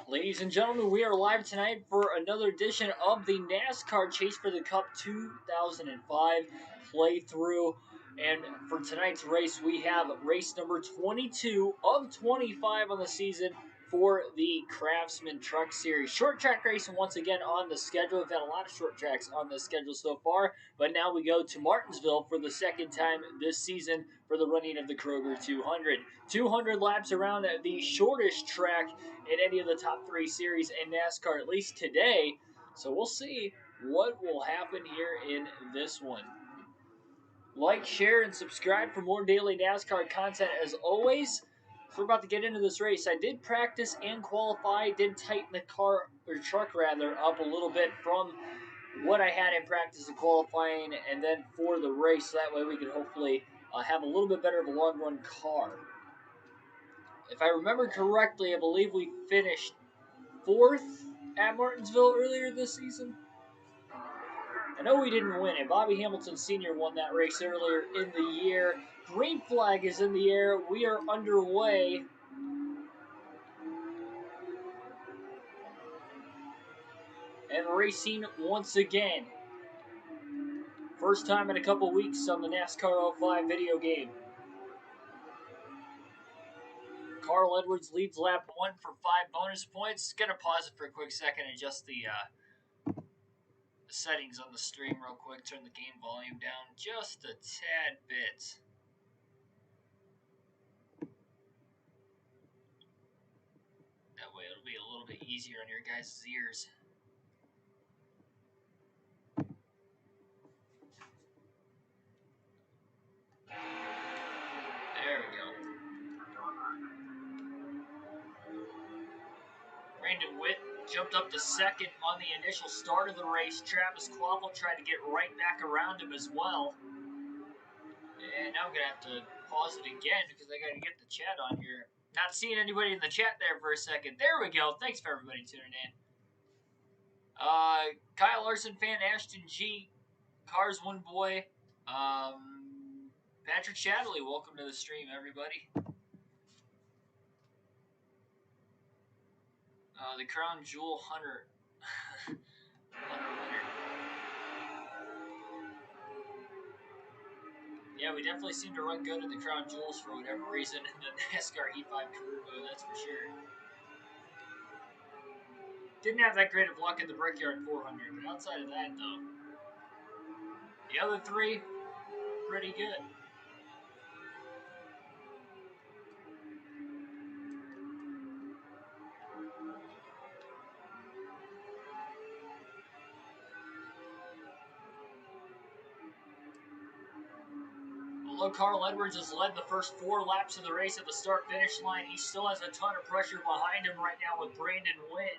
Ladies and gentlemen, we are live tonight for another edition of the NASCAR Chase for the Cup 2005 playthrough. And for tonight's race, we have race number 22 of 25 on the season for the Craftsman Truck Series. Short track racing once again on the schedule. We've had a lot of short tracks on the schedule so far, but now we go to Martinsville for the second time this season for the running of the Kroger 200. 200 laps around the shortest track in any of the top three series in NASCAR, at least today. So we'll see what will happen here in this one. Like, share, and subscribe for more daily NASCAR content as always. So we're about to get into this race. I did practice and qualify, did tighten the car, or truck rather, up a little bit from what I had in practice and qualifying, and then for the race. So that way we can hopefully have a little bit better of a long run car. If I remember correctly, I believe we finished 4th at Martinsville earlier this season. I know we didn't win it. Bobby Hamilton Sr. won that race earlier in the year. Green flag is in the air. We are underway. And racing once again. First time in a couple weeks on the NASCAR 05 video game. Carl Edwards leads lap 1 for 5 bonus points. Gonna pause it for a quick second and adjust the settings on the stream real quick. Turn the game volume down just a tad bit. That way it'll be a little bit easier on your guys' ears. There we go. Brandon Witt jumped up to second on the initial start of the race. Travis Quaffle tried to get right back around him as well. And now I'm going to have to pause it again because I got to get the chat on here. Not seeing anybody in the chat there for a second. There we go. Thanks for everybody tuning in. Kyle Larson fan, Ashton G, Cars One Boy, Patrick Shadley, welcome to the stream, everybody. The Crown Jewel Hunter. Hunter. Yeah, we definitely seem to run good at the Crown Jewels for whatever reason in the NASCAR E5 career mode, that's for sure. Didn't have that great of luck in the Brickyard 400, but outside of that, though, the other three, pretty good. Although Carl Edwards has led the first 4 laps of the race at the start-finish line, he still has a ton of pressure behind him right now with Brandon Witt.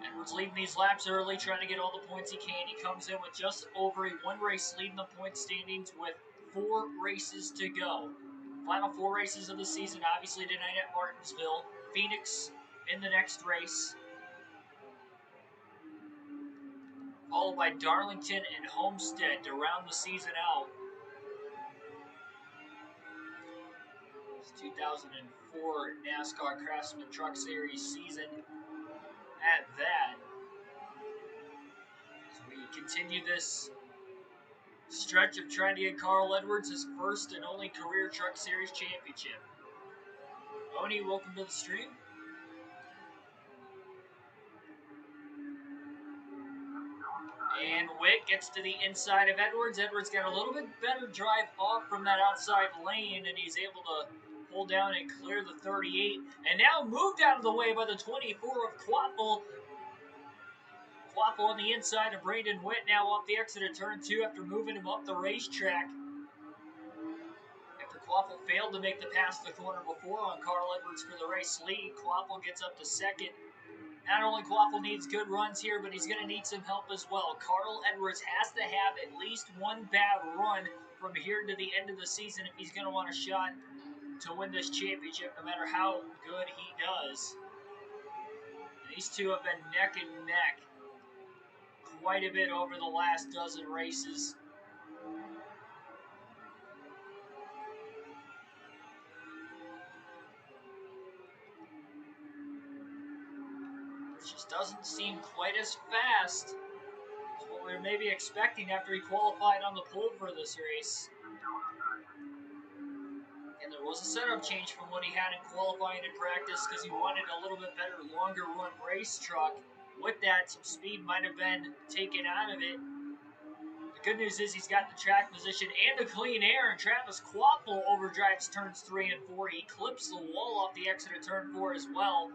Edwards leading these laps early, trying to get all the points he can. He comes in with just over a 1 race lead in the point standings with 4 races to go. Final 4 races of the season, obviously tonight at Martinsville, Phoenix in the next race, followed by Darlington and Homestead to round the season out. It's 2004 NASCAR Craftsman Truck Series season at that. As we continue this stretch of trying to get Carl Edwards his first and only career Truck Series championship. Oni, welcome to the stream. And Witt gets to the inside of Edwards. Edwards got a little bit better drive off from that outside lane, and he's able to pull down and clear the 38. And now moved out of the way by the 24 of Quaffle. Quaffle on the inside of Brandon Witt, now off the exit of turn 2 after moving him up the racetrack. After Quaffle failed to make the pass the corner before on Carl Edwards for the race lead, Quaffle gets up to second. Not only Quaffle needs good runs here, but he's going to need some help as well. Carl Edwards has to have at least 1 bad run from here to the end of the season if he's going to want a shot to win this championship, no matter how good he does. And these two have been neck and neck quite a bit over the last dozen races. Just doesn't seem quite as fast as what we were maybe expecting after he qualified on the pole for this race. And there was a setup change from what he had in qualifying and practice because he wanted a little bit better, longer run race truck. With that, some speed might have been taken out of it. The good news is he's got the track position and the clean air, and Travis Kvapil overdrives turns 3 and 4. He clips the wall off the exit of turn 4 as well,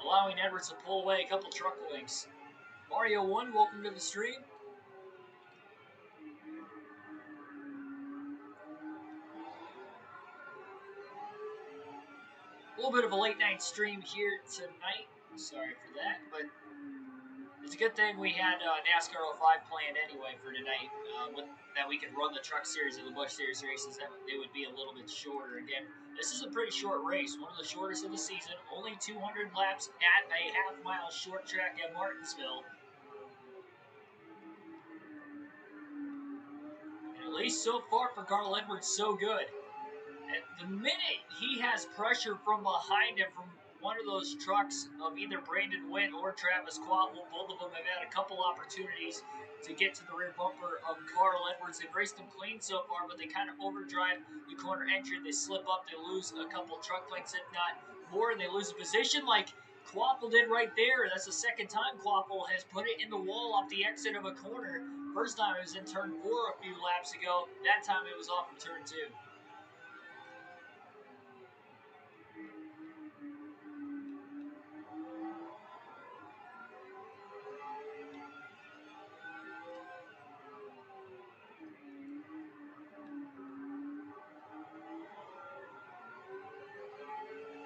allowing Edwards to pull away a couple truck wings. Mario 1, welcome to the stream. A little bit of a late night stream here tonight. Sorry for that, but it's a good thing we had NASCAR 05 planned anyway for tonight, that we could run the Truck Series and the Busch Series races. That they would be a little bit shorter. Again, this is a pretty short race, one of the shortest of the season. Only 200 laps at a half-mile short track at Martinsville. And at least so far for Carl Edwards, so good. At the minute he has pressure from behind him from one of those trucks of either Brandon Witt or Travis Kvapil, both of them have had a couple opportunities to get to the rear bumper of Carl Edwards. They've raced him clean so far, but they kind of overdrive the corner entry. They slip up, they lose a couple truck lengths, if not more, and they lose a position like Kvapil did right there. That's the second time Kvapil has put it in the wall off the exit of a corner. First time it was in turn 4 a few laps ago. That time it was off of turn 2.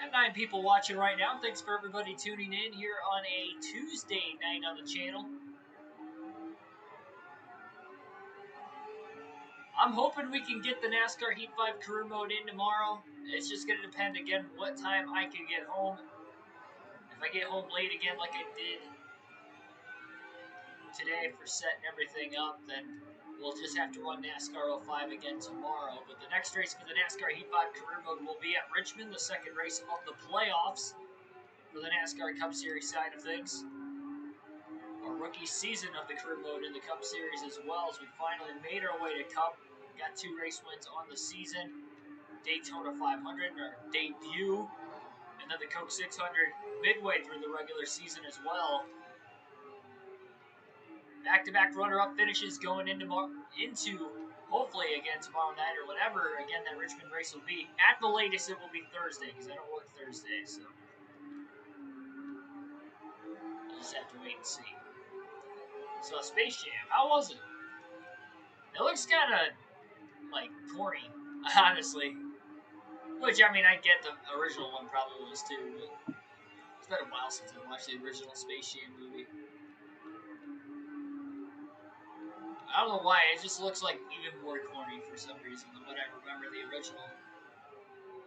Got 9 people watching right now. Thanks for everybody tuning in here on a Tuesday night on the channel. I'm hoping we can get the NASCAR Heat 5 career mode in tomorrow. It's just going to depend, again, what time I can get home. If I get home late again like I did today for setting everything up, then we'll just have to run NASCAR 05 again tomorrow. But the next race for the NASCAR Heat 5 career mode will be at Richmond, the second race of the playoffs for the NASCAR Cup Series side of things. Our rookie season of the career mode in the Cup Series as well, as we finally made our way to Cup. Got 2 race wins on the season. Daytona 500, our debut, and then the Coke 600 midway through the regular season as well. Back-to-back runner-up finishes going into hopefully again tomorrow night or whenever again that Richmond race will be. At the latest, it will be Thursday because I don't work Thursday, so we'll just have to wait and see. So Space Jam, how was it? It looks kind of like corny, honestly. Which, I mean, I get the original one probably was too, but it's been a while since I watched the original Space Jam movie. I don't know why, it just looks like even more corny for some reason than what I remember the original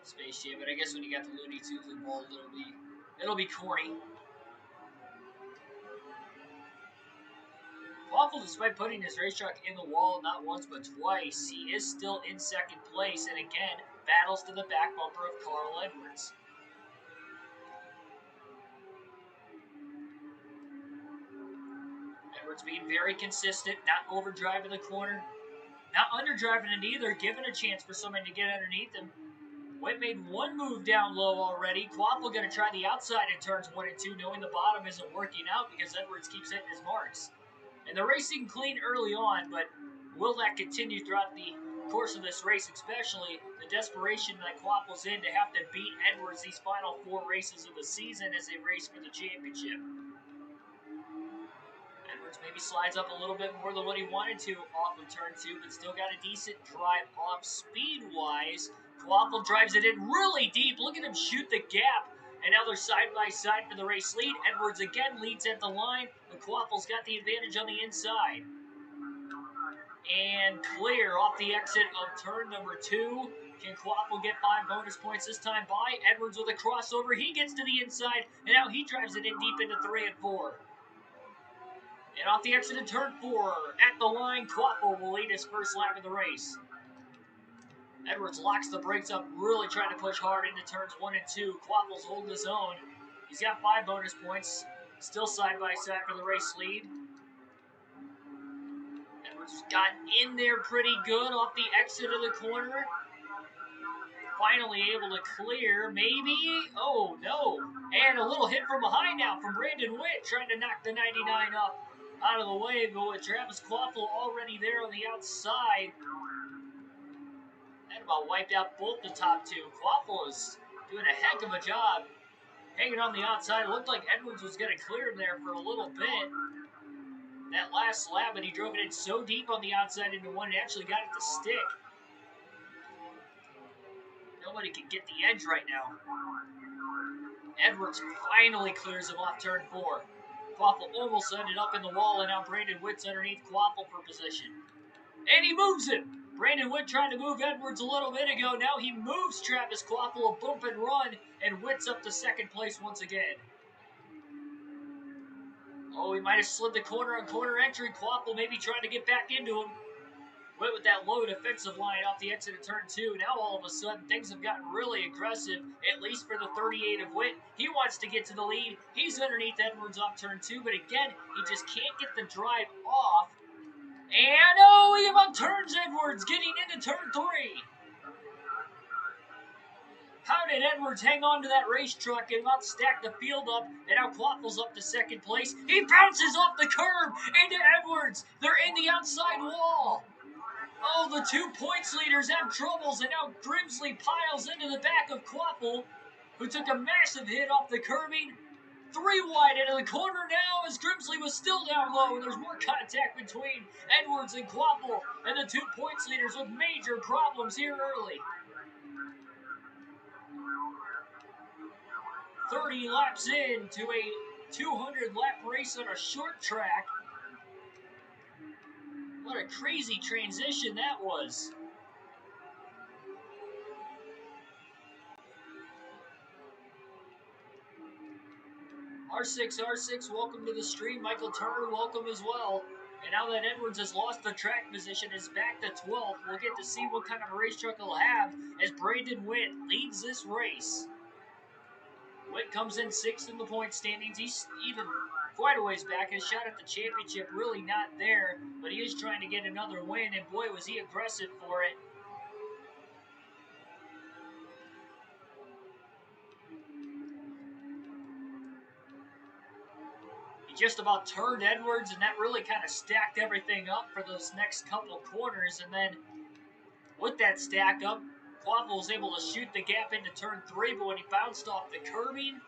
Space Jam. But I guess when you got the Looney Tunes involved, it'll be corny. Waffle, despite putting his race truck in the wall not once but twice, he is still in second place and again battles to the back bumper of Carl Edwards. Edwards being very consistent, not overdriving the corner, not underdriving it either, giving a chance for somebody to get underneath him. Witt made one move down low already. Kvapil going to try the outside in turns 1 and 2, knowing the bottom isn't working out because Edwards keeps hitting his marks. And they're racing clean early on, but will that continue throughout the course of this race, especially the desperation that Kvapil's in to have to beat Edwards these final 4 races of the season as they race for the championship. Edwards maybe slides up a little bit more than what he wanted to off of turn 2, but still got a decent drive off speed-wise. Kvapil drives it in really deep. Look at him shoot the gap. And now they're side by side for the race lead. Edwards again leads at the line, but Kvapil's got the advantage on the inside. And clear off the exit of turn number 2. Can Kvapil get 5 bonus points this time by? Edwards with a crossover. He gets to the inside, and now he drives it in deep into 3 and 4. And off the exit of turn 4, at the line, Kvapil will lead his first lap of the race. Edwards locks the brakes up, really trying to push hard into turns 1 and 2. Kvapil's holding his own. He's got 5 bonus points. Still side by side for the race lead. Edwards got in there pretty good off the exit of the corner. Finally able to clear, maybe. Oh, no. And a little hit from behind now from Brandon Witt, trying to knock the 99 up out of the way, but with Travis Quaffle already there on the outside. That about wiped out both the top two. Quaffle is doing a heck of a job hanging on the outside. It looked like Edwards was going to clear him there for a little bit. That last slab, but he drove it in so deep on the outside into one, it actually got it to stick. Nobody can get the edge right now. Edwards finally clears him off turn 4. Quaffle almost ended up in the wall, and now Brandon Witt's underneath Quaffle for position. And he moves him! Brandon Witt tried to move Edwards a little bit ago. Now he moves Travis Quaffle a bump and run, and Witt's up to second place once again. Oh, he might have slid the corner on corner entry. Quaffle maybe trying to get back into him. Witt with that low defensive line off the exit of turn 2. Now all of a sudden things have gotten really aggressive, at least for the 38 of Witt. He wants to get to the lead. He's underneath Edwards off turn 2, but again, he just can't get the drive off. And oh, he about turns Edwards getting into turn 3. How did Edwards hang on to that race truck and not stack the field up? And now Quaffle's up to second place. He bounces off the curb into Edwards. They're in the outside wall. Oh, the 2 points leaders have troubles, and now Grimsley piles into the back of Quaffle, who took a massive hit off the curbing. 3 wide into the corner now as Grimsley was still down low, and there's more contact between Edwards and Quaffle, and the 2 points leaders with major problems here early. 30 laps into a 200-lap race on a short track. What a crazy transition that was. R6, welcome to the stream. Michael Turner, welcome as well. And now that Edwards has lost the track position, is back to 12th, we'll get to see what kind of a race truck he'll have as Brandon Witt leads this race. Witt comes in 6th in the point standings. He's even quite a ways back. His shot at the championship really not there, but he is trying to get another win, and boy, was he aggressive for it. He just about turned Edwards, and that really kind of stacked everything up for those next couple corners, and then with that stack up, Quaffle was able to shoot the gap into turn 3, but when he bounced off the curbing,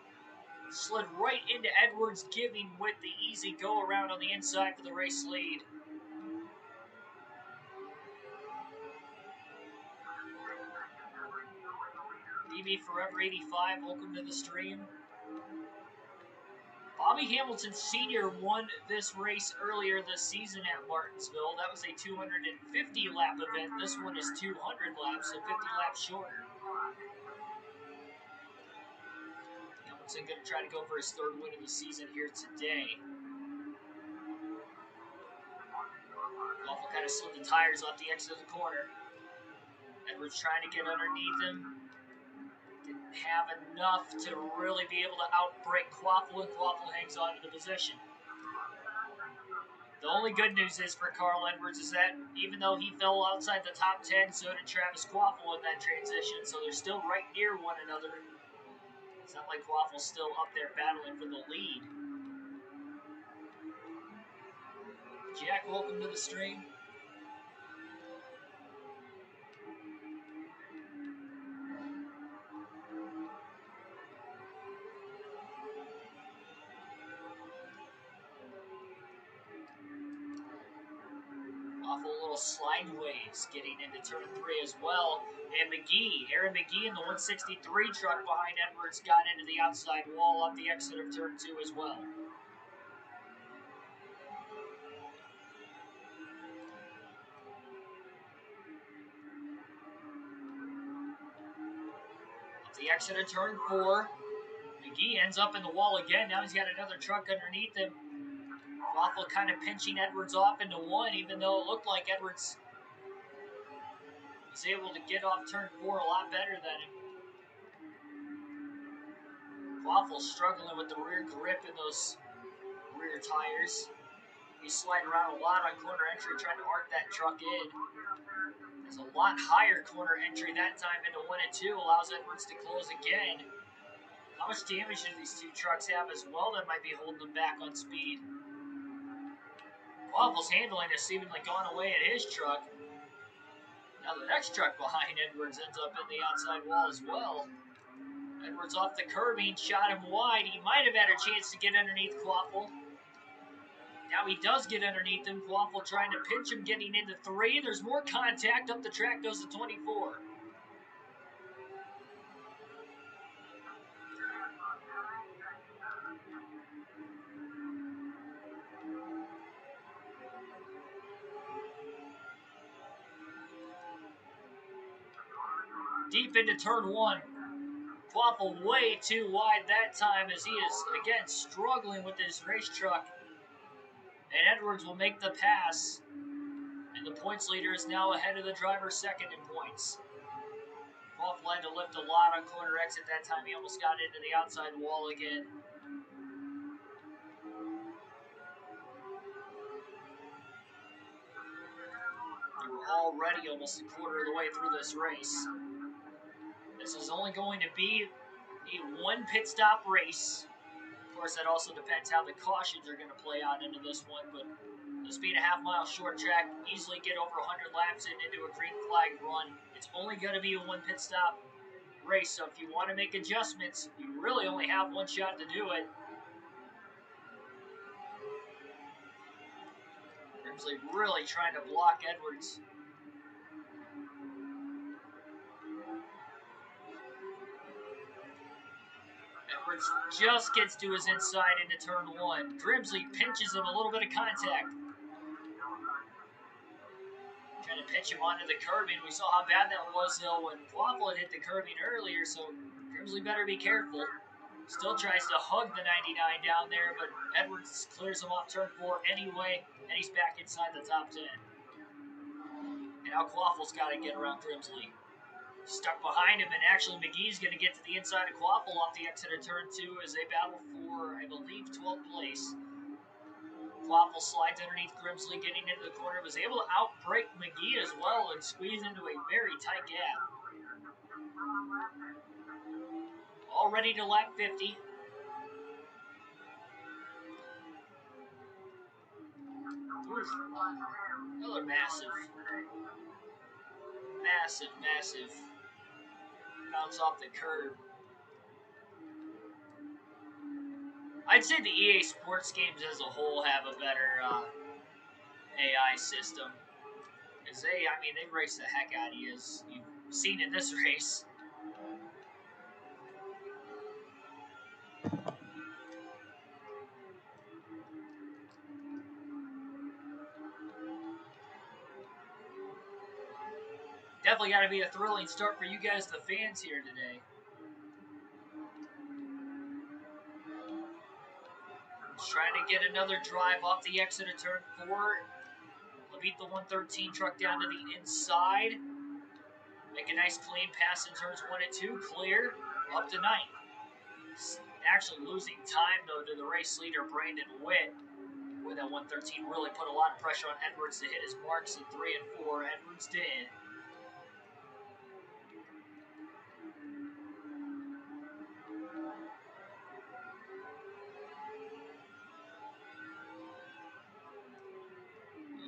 slid right into Edwards, giving Witt the easy go around on the inside for the race lead. DB Forever 85, welcome to the stream. Bobby Hamilton Sr. won this race earlier this season at Martinsville. That was a 250-lap event. This one is 200 laps, so 50 laps shorter. Hamilton going to try to go for his 3rd win of the season here today. Quaffle kind of slid the tires off the exit of the corner. Edwards trying to get underneath him. Didn't have enough to really be able to outbreak Quaffle, and Quaffle hangs on to the position. The only good news is for Carl Edwards is that even though he fell outside the top 10, so did Travis Quaffle in that transition, so they're still right near one another. It's not like Quaffle's still up there battling for the lead. Jack, welcome to the stream. Awful little slideways getting into turn 3 as well. And Aaron McGee in the 163 truck behind Edwards got into the outside wall off the exit of turn 2 as well. Off the exit of turn 4, McGee ends up in the wall again. Now he's got another truck underneath him. Quaffle kind of pinching Edwards off into 1, even though it looked like Edwards was able to get off turn 4 a lot better than him. Waffle's struggling with the rear grip in those rear tires. He's sliding around a lot on corner entry, trying to arc that truck in. There's a lot higher corner entry that time into 1 and 2, allows Edwards to close again. How much damage do these two trucks have as well that might be holding them back on speed? Waffle's handling has seemingly gone away at his truck. Now the next truck behind Edwards ends up in the outside wall as well. Edwards off the curbing, shot him wide. He might have had a chance to get underneath Quaffle. Now he does get underneath him. Quaffle trying to pinch him, getting into 3. There's more contact. Up the track goes to 24. Deep into turn 1. Quaffle way too wide that time as he is, again, struggling with his race truck. And Edwards will make the pass. And the points leader is now ahead of the driver second in points. Quaffle had to lift a lot on corner exit that time. He almost got into the outside wall again. We were already almost a quarter of the way through this race. This is only going to be a 1 pit stop race. Of course, that also depends how the cautions are going to play out into this one, but this being a half-mile short track, easily get over 100 laps into a green flag run. It's only going to be a 1 pit stop race, so if you want to make adjustments, you really only have 1 shot to do it. Grimsley really trying to block Edwards. Edwards just gets to his inside into turn 1. Grimsley pinches him, a little bit of contact. Trying to pitch him onto the curbing. We saw how bad that was, though, when Quaffle had hit the curbing earlier, so Grimsley better be careful. Still tries to hug the 99 down there, but Edwards clears him off turn 4 anyway, and he's back inside the top 10. And now Quaffle's got to get around Grimsley. Stuck behind him, and actually McGee's going to get to the inside of Quaffle off the exit of turn 2 as they battle for, I believe, 12th place. Quaffle slides underneath Grimsley, getting into the corner, was able to outbreak McGee as well and squeeze into a very tight gap. All ready to lap 50. Oof. Another massive bounce off the curb. I'd say the EA Sports games as a whole have a better AI system. Because they race the heck out of you, as you've seen in this race. Definitely got to be a thrilling start for you guys, the fans here today. Trying to get another drive off the exit of turn 4. He'll beat the 113 truck down to the inside. Make a nice clean pass in turns 1 and 2. Clear. Up to 9th. Actually losing time, though, to the race leader, Brandon Witt. Boy, that 113 really put a lot of pressure on Edwards to hit his marks in 3 and 4. Edwards did.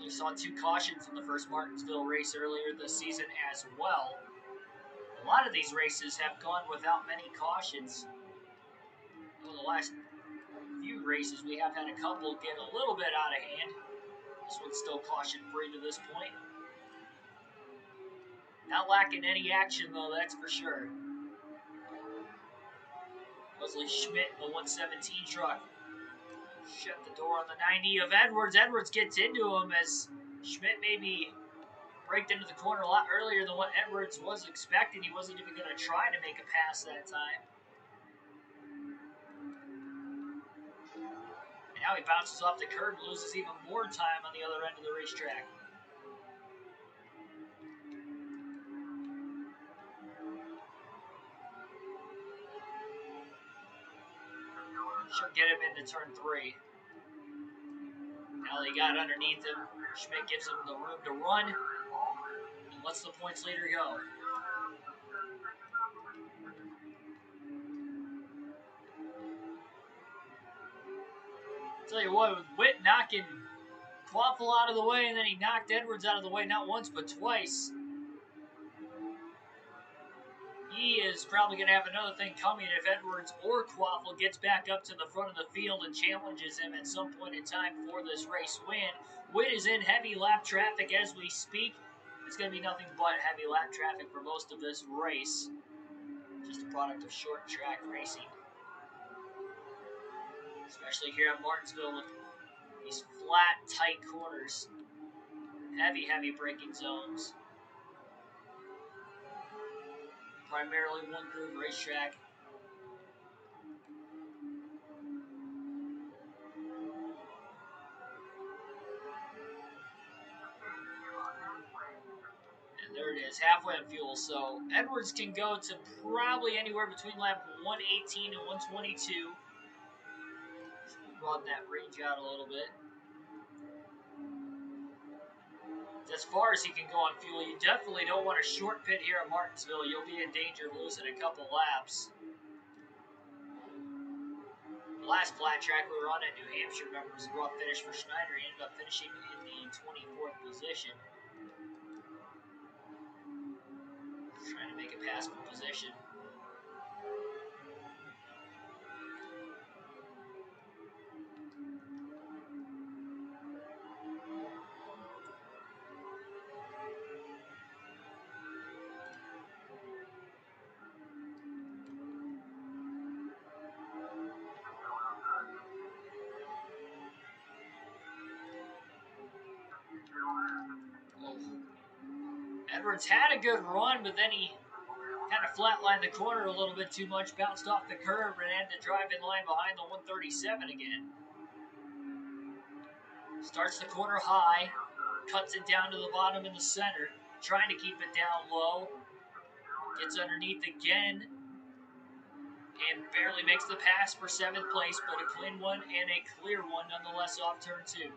We saw 2 cautions in the first Martinsville race earlier this season as well. A lot of these races have gone without many cautions. Over the last few races, we have had a couple get a little bit out of hand. This one's still caution-free to this point. Not lacking any action, though, that's for sure. Wesley Schmidt in the 117 truck. Shut the door on the 90 of Edwards. Edwards gets into him as Schmidt maybe braked into the corner a lot earlier than what Edwards was expecting. He wasn't even going to try to make a pass that time. And now he bounces off the curb and loses even more time on the other end of the racetrack. Should get him into turn 3. Now they got underneath him. Schmidt gives him the room to run and lets the points leader go. Tell you what, with Witt knocking Quaffle out of the way, and then he knocked Edwards out of the way not once but twice. He is probably going to have another thing coming if Edwards or Quaffle gets back up to the front of the field and challenges him at some point in time for this race win. Witt is in heavy lap traffic as we speak. It's going to be nothing but heavy lap traffic for most of this race. Just a product of short track racing. Especially here at Martinsville with these flat, tight corners. Heavy, heavy braking zones. Primarily one groove racetrack. And there it is, halfway on fuel. So Edwards can go to probably anywhere between lap 118 and 122. Run that range out a little bit. As far as he can go on fuel, you definitely don't want a short pit here at Martinsville. You'll be in danger of losing a couple laps. The last flat track we were on at New Hampshire, remember, was a rough finish for Schneider. He ended up finishing in the 24th position. Trying to make a passable position. Edwards had a good run, but then he kind of flatlined the corner a little bit too much, bounced off the curb, and had to drive in line behind the 137 again. Starts the corner high, cuts it down to the bottom in the center, trying to keep it down low. Gets underneath again, and barely makes the pass for 7th place, but a clean one and a clear one nonetheless off turn 2.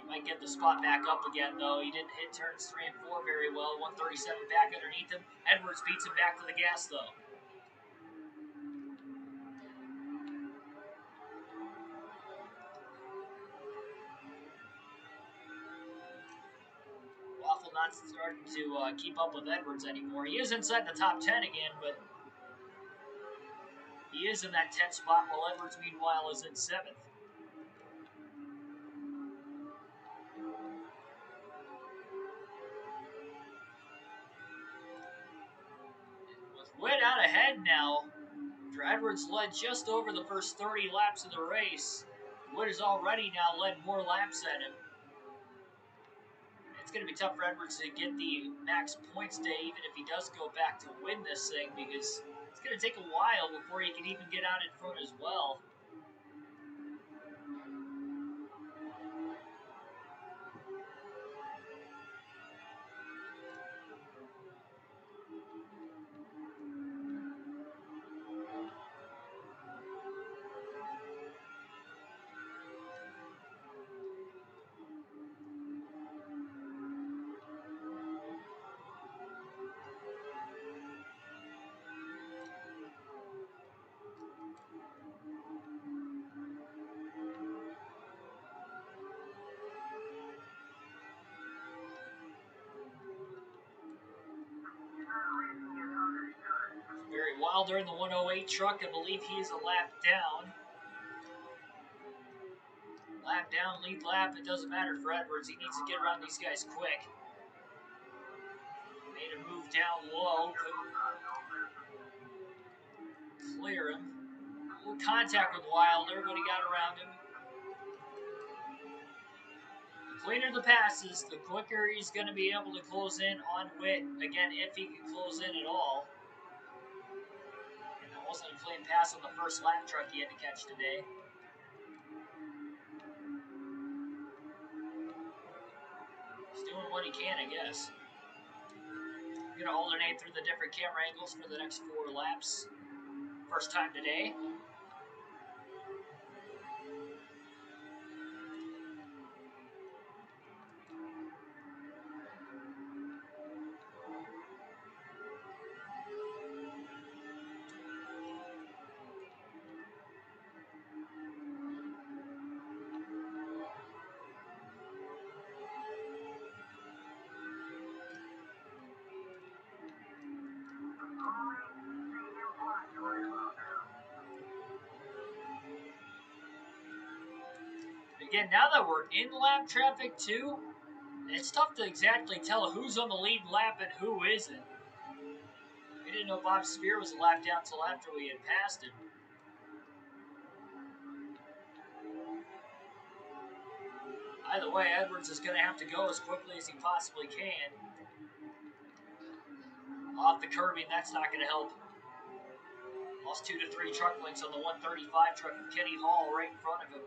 Might get the spot back up again, though. He didn't hit turns 3 and 4 very well. 137 back underneath him. Edwards beats him back to the gas, though. Waffle not starting to keep up with Edwards anymore. He is inside the top 10 again, but he is in that 10th spot, while Edwards, meanwhile, is in 7th. Witt out ahead now. Edwards led just over the first 30 laps of the race. Witt has already now led more laps than him. It's going to be tough for Edwards to get the max points day, even if he does go back to win this thing, because it's going to take a while before he can even get out in front as well. Barry Wilder in the 108 truck. I believe he is a lap down. Lap down, lead lap. It doesn't matter for Edwards. He needs to get around these guys quick. Made a move down low. Couldn't clear him. A little contact with Wilder, but he got around him. The cleaner the passes, the quicker he's going to be able to close in on Witt. Again, if he can close in at all. And that wasn't a clean pass on the first lap truck he had to catch today. He's doing what he can, I guess. I'm going to alternate through the different camera angles for the next 4 laps. First time today. Again, now that we're in lap traffic too, it's tough to exactly tell who's on the lead lap and who isn't. We didn't know Bob Spear was a lap down until after we had passed him. Either way, Edwards is going to have to go as quickly as he possibly can. Off the curbing, that's not going to help. Lost 2 to 3 truck lengths on the 135 truck of Kenny Hall right in front of him.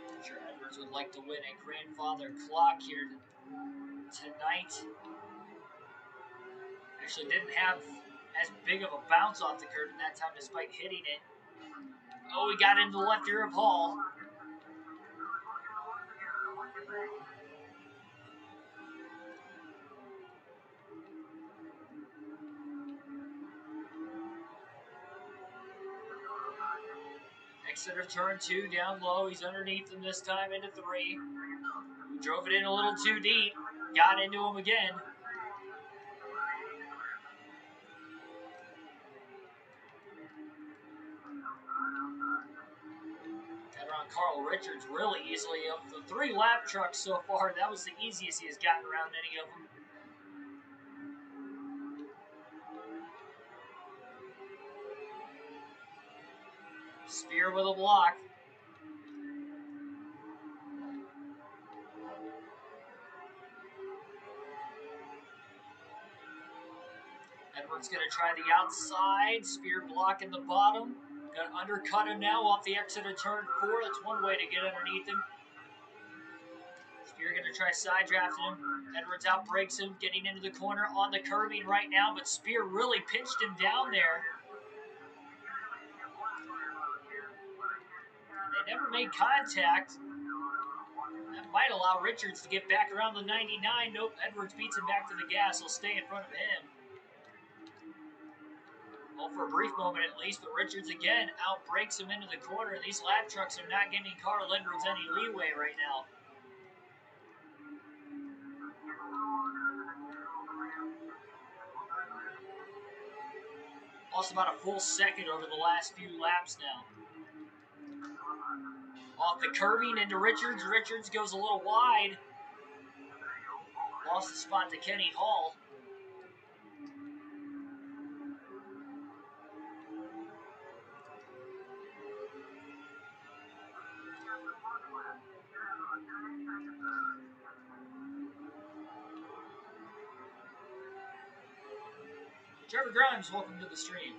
I'm sure Edwards would like to win a grandfather clock here tonight. Actually didn't have as big of a bounce off the curb that time despite hitting it. Oh, he got into the left ear of Hall. Exeter turn 2 down low. He's underneath him this time into 3. Drove it in a little too deep. Got into him again. Got around Carl Richards really easily. Of the 3 lap trucks so far, that was the easiest he has gotten around any of them. Spear with a block. Edwards going to try the outside. Spear blocking the bottom. Going to undercut him now off the exit of turn 4. That's one way to get underneath him. Spear going to try side drafting him. Edwards outbreaks him, getting into the corner on the curbing right now, but Spear really pinched him down there. They never made contact. That might allow Richards to get back around the 99. Nope, Edwards beats him back to the gas. He'll stay in front of him. Well, for a brief moment at least, but Richards again outbreaks him into the corner. These lap trucks are not giving Carl Edwards any leeway right now. Lost about a full second over the last few laps now. Off the curbing into Richards. Richards goes a little wide. Lost the spot to Kenny Hall. Trevor Grimes, welcome to the stream.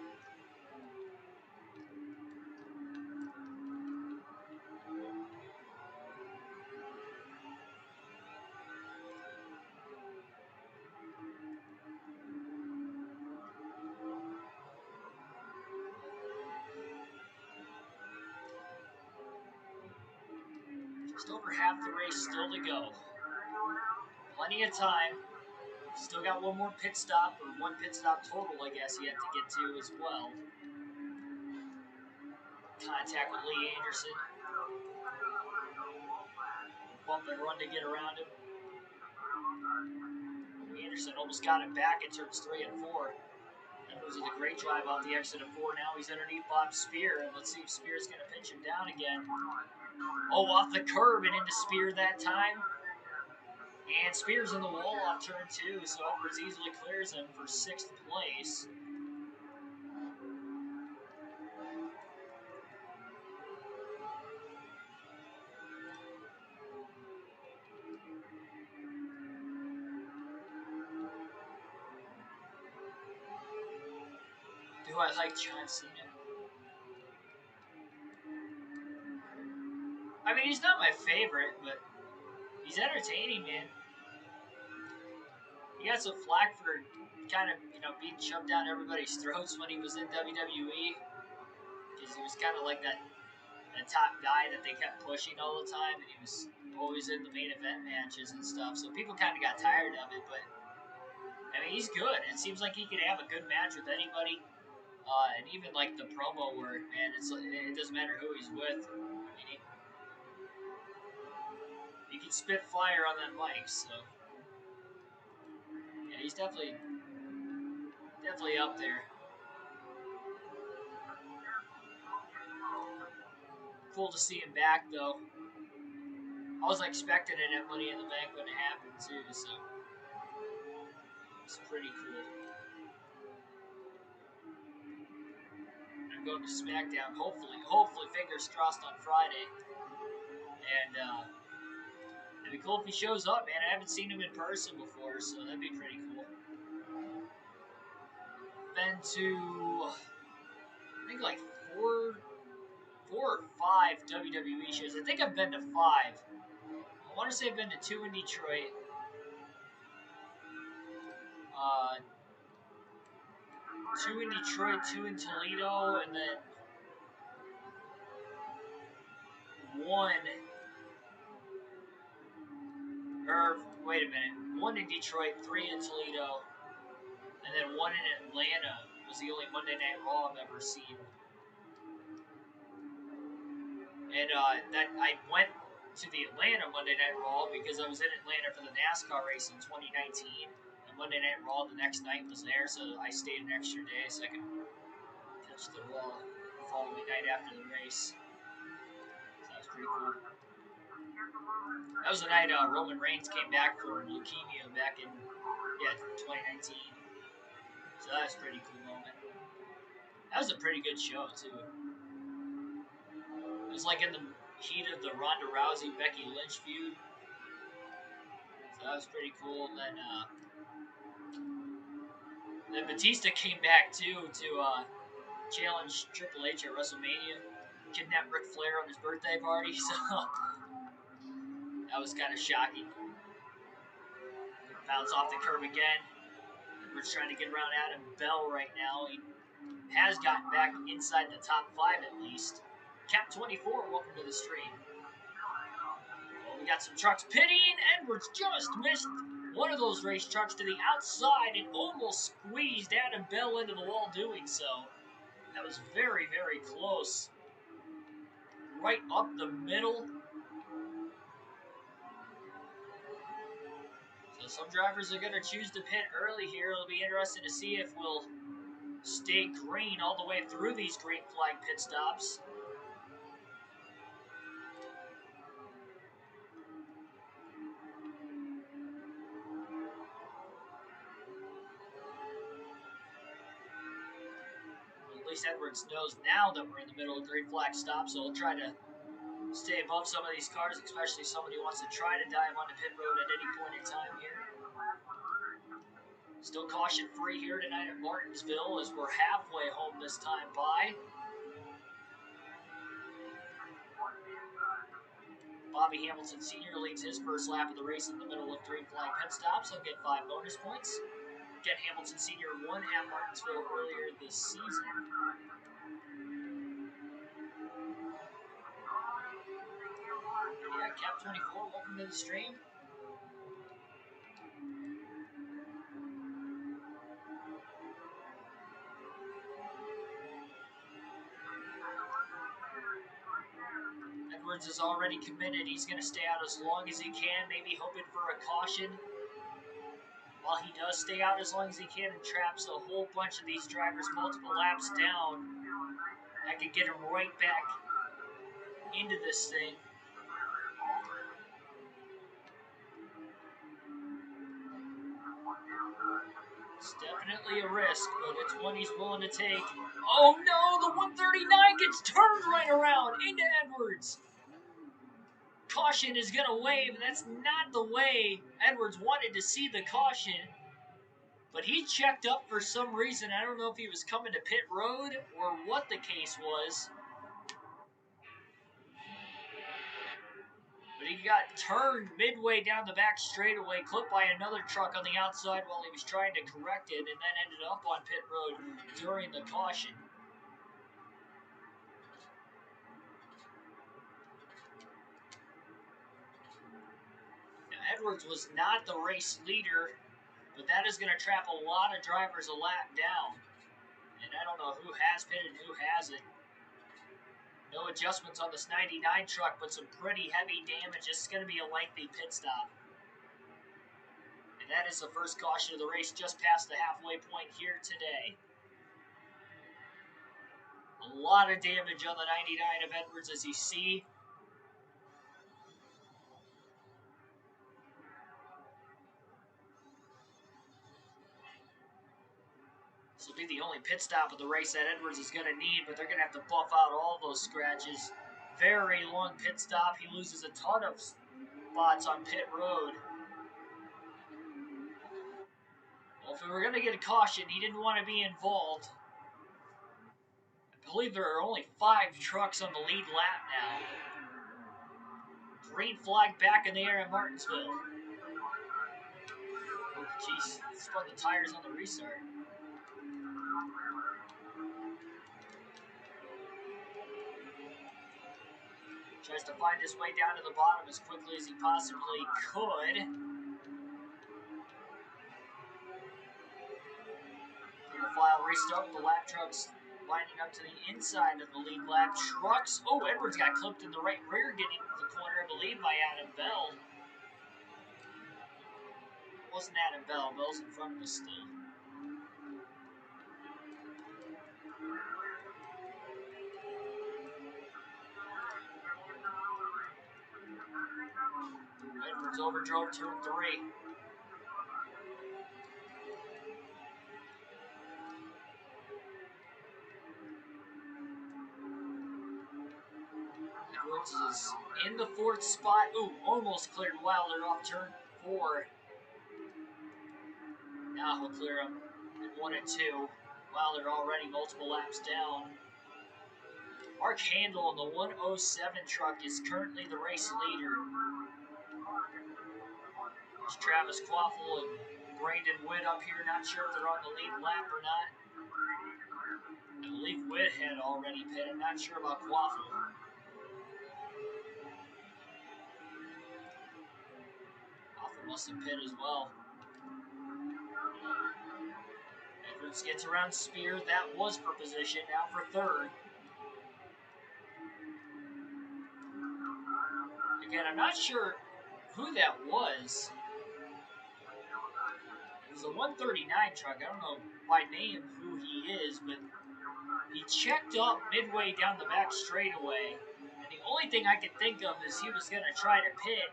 Just over half the race still to go. Plenty of time. Still got one more pit stop, or one pit stop total, I guess, yet to get to as well. Contact with Lee Anderson. Bump and run to get around him. Anderson almost got him back in turns 3 and 4. Edwards with a great drive off the exit of 4. Now he's underneath Bob Spear, and let's see if Spear's going to pinch him down again. Oh, off the curb and into Spear that time. And Spear's in the wall off turn 2, so Edwards easily clears him for 6th place. Do I like John Cena? I mean, he's not my favorite, but He's entertaining, man. He got some flack for kind of, being shoved down everybody's throats when he was in WWE. Because he was kind of like that top guy that they kept pushing all the time, and he was always in the main event matches and stuff. So people kind of got tired of it, but I mean, he's good. It seems like he could have a good match with anybody, and even like the promo work, man. It doesn't matter who he's with. I mean, he can spit fire on that mic. So yeah, he's definitely up there. Cool to see him back though. I was expecting it at Money in the Bank when it happened too, so it's pretty cool. I'm going to SmackDown, hopefully, fingers crossed on Friday. And it'd be cool if he shows up, man. I haven't seen him in person before, so that'd be pretty cool. Been to, I think, like four or five WWE shows. I think I've been to five. I want to say I've been to two in Detroit, two in Detroit, two in Toledo, and then one, or wait a minute, one in Detroit, three in Toledo, and then one in Atlanta was the only Monday Night Raw I've ever seen. And that I went to the Atlanta Monday Night Raw because I was in Atlanta for the NASCAR race in 2019. And Monday Night Raw the next night was there, so I stayed an extra day so I could catch the Raw the following night after the race. So that was pretty cool. That was the night Roman Reigns came back from leukemia back in 2019. So that was a pretty cool moment. That was a pretty good show too. It was like in the heat of the Ronda Rousey Becky Lynch feud. So that was pretty cool. And then Batista came back too to challenge Triple H at WrestleMania, kidnap Ric Flair on his birthday party. So that was kind of shocking. Bounce off the curb again. We're trying to get around Adam Bell right now. He has gotten back inside the top 5 at least. Cap 24, welcome to the stream. Well, we got some trucks pitting. Edwards just missed one of those race trucks to the outside and almost squeezed Adam Bell into the wall doing so. That was very, very close. Right up the middle. So some drivers are going to choose to pit early here. It'll be interesting to see if we'll stay green all the way through these green flag pit stops. At least Edwards knows now that we're in the middle of green flag stop, so we'll try to stay above some of these cars, especially somebody who wants to try to dive onto pit road at any point in time here. Still caution free here tonight at Martinsville as we're halfway home this time by. Bobby Hamilton Sr. leads his first lap of the race in the middle of green flag pit stops. He'll get 5 bonus points. Again, Hamilton Sr. won at Martinsville earlier this season. Yeah, Cap 24, welcome to the stream. Edwards is already committed. He's going to stay out as long as he can, maybe hoping for a caution. While he does stay out as long as he can and traps a whole bunch of these drivers multiple laps down, I could get him right back into this thing. It's definitely a risk, but it's one he's willing to take. Oh no, the 139 gets turned right around into Edwards. Caution is going to wave, and that's not the way Edwards wanted to see the caution. But he checked up for some reason. I don't know if he was coming to pit road or what the case was. But But he got turned midway down the back straightaway, clipped by another truck on the outside while he was trying to correct it, and then ended up on pit road during the caution. Now, Edwards was not the race leader, but that is going to trap a lot of drivers a lap down. And I don't know who has pitted and who hasn't. No adjustments on this 99 truck, but some pretty heavy damage. This is going to be a lengthy pit stop. And that is the first caution of the race, just past the halfway point here today. A lot of damage on the 99 of Edwards, as you see. This will be the only pit stop of the race that Edwards is going to need, but they're going to have to buff out all those scratches. Very long pit stop. He loses a ton of spots on pit road. Well, if we were going to get a caution, he didn't want to be involved. I believe there are only 5 trucks on the lead lap now. Green flag back in the air at Martinsville. Oh, jeez. Spun the tires on the restart. Tries to find his way down to the bottom as quickly as he possibly could. The file restart with the lap trucks lining up to the inside of the lead lap trucks. Oh, Edwards got clipped in the right rear getting to the corner, I believe, by Adam Bell. It wasn't Adam Bell. Bell's in front of us still. Edwards overdrove turn 3. Edwards is in the 4th spot. Ooh, almost cleared Wilder off turn 4. Now he'll clear him in 1 and 2. Wilder already multiple laps down. Mark Handel in the 107 truck is currently the race leader. There's Travis Quaffle and Brandon Witt up here. Not sure if they're on the lead lap or not. I believe Witt had already pitted. I'm not sure about Quaffle. Quaffle must have pitted as well. Edwards gets around Spear. That was for position. Now for 3rd. Again, I'm not sure who that was. It was a 139 truck. I don't know by name who he is, but he checked up midway down the back straightaway. And the only thing I could think of is he was going to try to pit,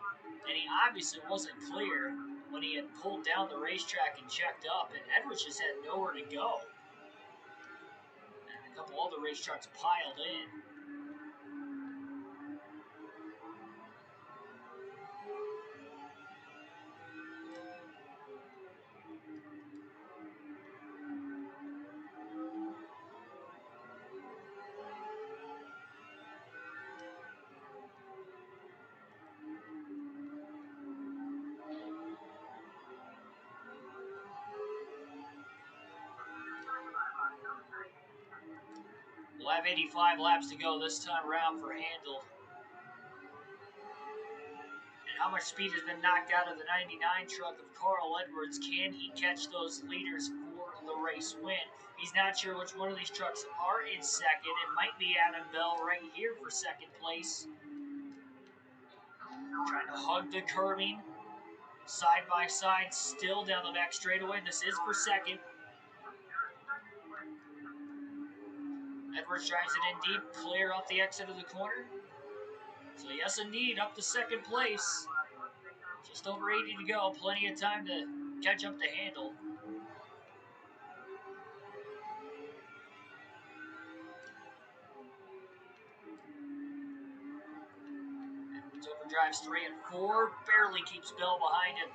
and he obviously wasn't clear when he had pulled down the racetrack and checked up, and Edwards just had nowhere to go. And a couple other race trucks piled in. We'll have 85 laps to go this time around for Handel. And how much speed has been knocked out of the 99 truck of Carl Edwards? Can he catch those leaders for the race win? He's not sure which one of these trucks are in second. It might be Adam Bell right here for second place. Trying to hug the curbing. Side by side, still down the back straightaway. This is for second. Edwards drives it in deep, clear off the exit of the corner. So yes, indeed, up to second place. Just over 80 to go. Plenty of time to catch up to Handel. Edwards overdrives 3 and 4. Barely keeps Bell behind him.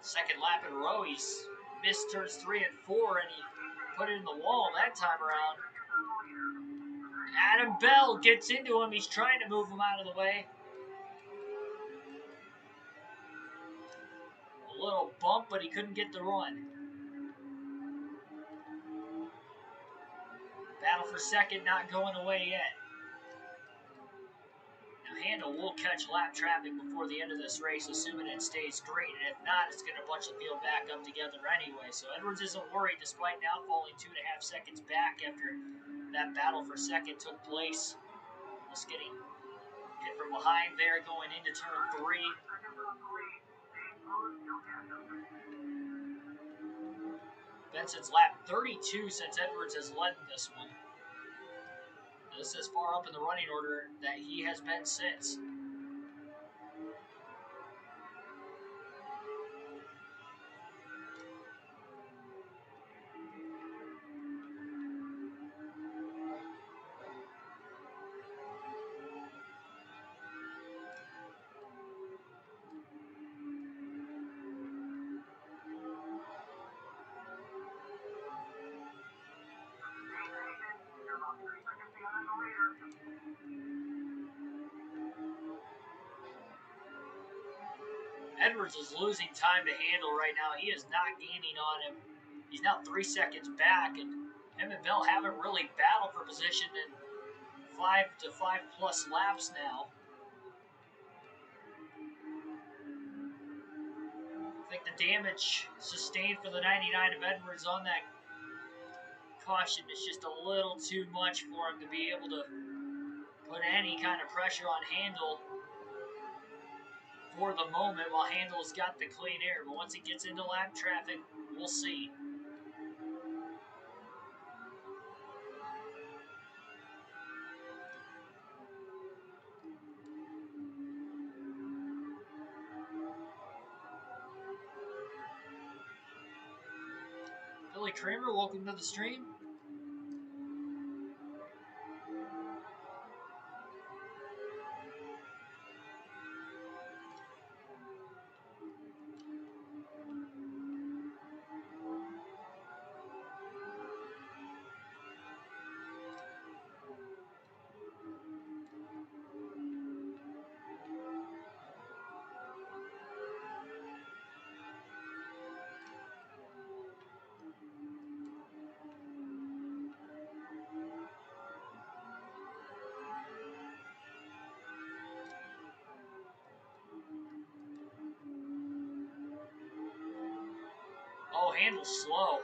Second lap in a row, he's missed turns 3 and 4, and he put it in the wall that time around. Adam Bell gets into him. He's trying to move him out of the way. A little bump, but he couldn't get the run. Battle for second not going away yet. Now Handel will catch lap traffic before the end of this race, assuming it stays green. And if not, it's going to bunch the field back up together anyway. So Edwards isn't worried despite now falling 2.5 seconds back after that battle for second took place. Just getting hit from behind there going into turn 3. Benson's lap 32 since Edwards has led this one. This is far up in the running order that he has been since. Edwards is losing time to Handel right now. He is not gaining on him. He's now 3 seconds back, and him and Bell haven't really battled for position in 5 to 5+ laps now. I think the damage sustained for the 99 of Edwards on that caution is just a little too much for him to be able to put any kind of pressure on Handel for the moment while Handel's got the clean air. But once he gets into lap traffic, we'll see. Billy Kramer, welcome to the stream. Oh, Handel's slow.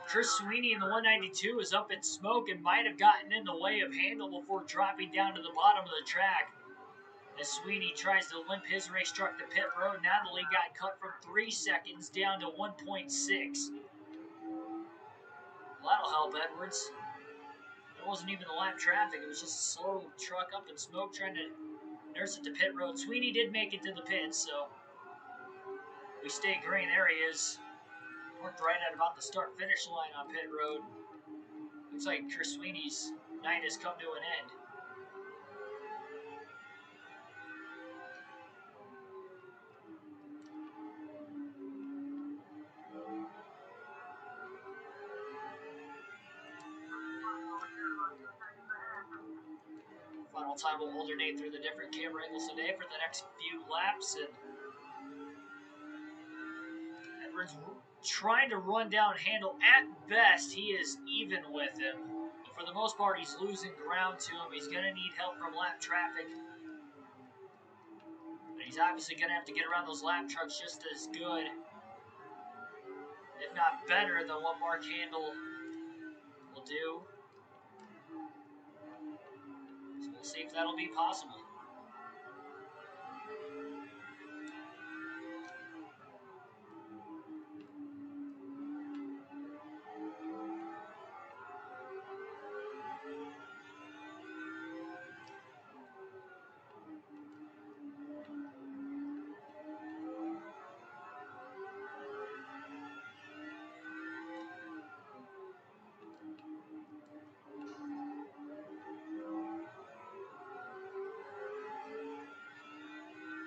Chris Sweeney in the 192 is up in smoke and might have gotten in the way of Handel before dropping down to the bottom of the track. As Sweeney tries to limp his race truck to pit road, now the lead got cut from 3 seconds down to 1.6. Well, that'll help Edwards. It wasn't even the lap traffic, it was just a slow truck up in smoke trying to nurse it to pit road. Sweeney did make it to the pits, so we stay green. There he is. Worked right at about the start-finish line on pit road. Looks like Chris Sweeney's night has come to an end. Final time will alternate through the different camera angles today for the next few laps, and Edwards trying to run down Handel. At best, he is even with him. But for the most part, he's losing ground to him. He's going to need help from lap traffic. But he's obviously going to have to get around those lap trucks just as good, if not better, than what Mark Handel will do. So we'll see if that'll be possible.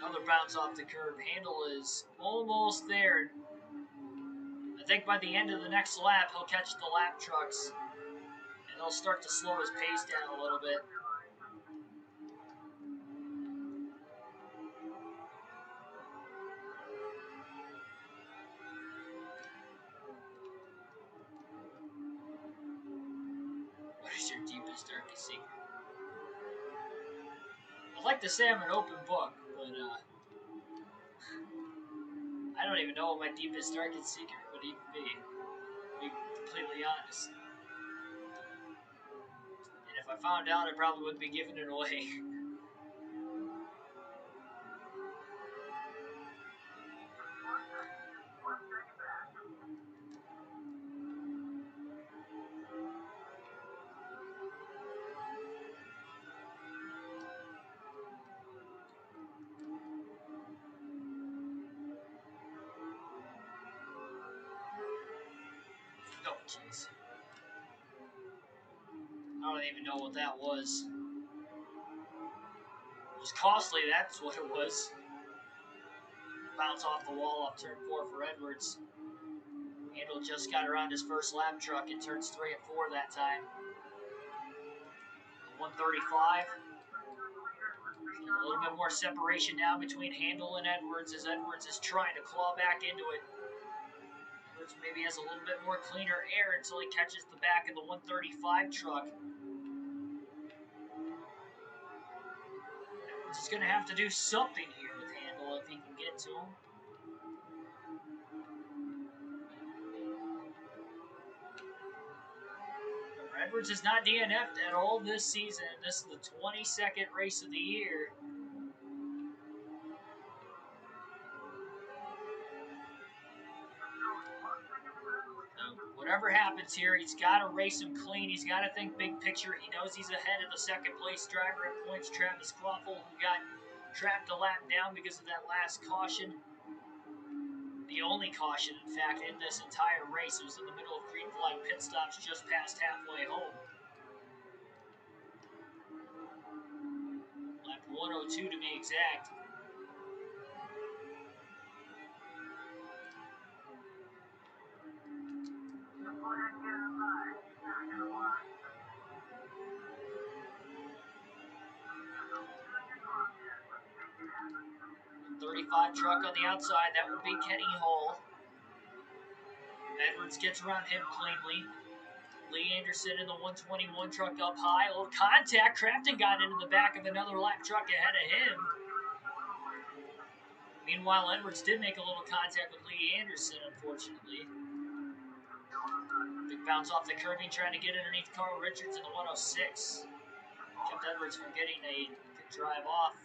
Another bounce off the curb. Handle is almost there. I think by the end of the next lap, he'll catch the lap trucks, and he'll start to slow his pace down a little bit. What is your deepest, darkest secret? I'd like to say I'm an open book, but I don't even know what my deepest, darkest secret would even be. To be completely honest. And if I found out, I probably wouldn't be giving it away. Oh, jeez. I don't even know what that was. It was costly, that's what it was. Bounce off the wall off turn 4 for Edwards. Handel just got around his first lap truck in turns 3 and 4 that time. 135. A little bit more separation now between Handel and Edwards as Edwards is trying to claw back into it. Edwards maybe has a little bit more cleaner air until he catches the back of the 135 truck. Edwards is going to have to do something here with Handel if he can get to him. Edwards is not DNF'd at all this season. This is the 22nd race of the year. Whatever happens here, he's got to race him clean. He's got to think big picture. He knows he's ahead of the second place driver at points, Travis Quaffle, who got trapped a lap down because of that last caution. The only caution, in fact, in this entire race. It was in the middle of green flag pit stops just past halfway home. Lap 102 to be exact. Truck on the outside, that will be Kenny Hall. Edwards gets around him cleanly. Lee Anderson in the 121 truck up high. A little contact. Craftsman got into the back of another lap truck ahead of him. Meanwhile, Edwards did make a little contact with Lee Anderson, unfortunately. Big bounce off the curbing, trying to get underneath Carl Richards in the 106. Kept Edwards from getting a good drive off.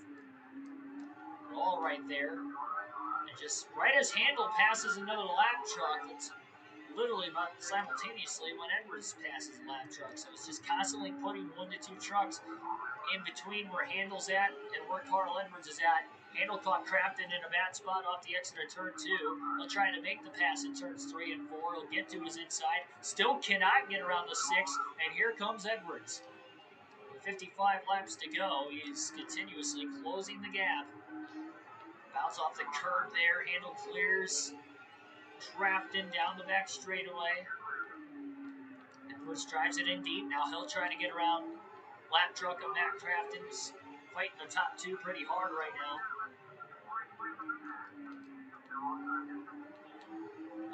They're all right there. And just right as Handel passes another lap truck, it's literally about simultaneously when Edwards passes the lap truck. So it's just constantly putting 1 to 2 trucks in between where Handel's at and where Carl Edwards is at. Handel caught Crafton in a bad spot off the exit of turn 2. He'll try to make the pass in turns 3 and 4. He'll get to his inside. Still cannot get around the 6. And here comes Edwards. With 55 laps to go, he's continuously closing the gap. Bounce off the curb there. Handel clears. Crafton down the back straightaway. Edwards drives it in deep. Now he'll try to get around lap truck of Matt Crafton's fighting the top 2 pretty hard right now.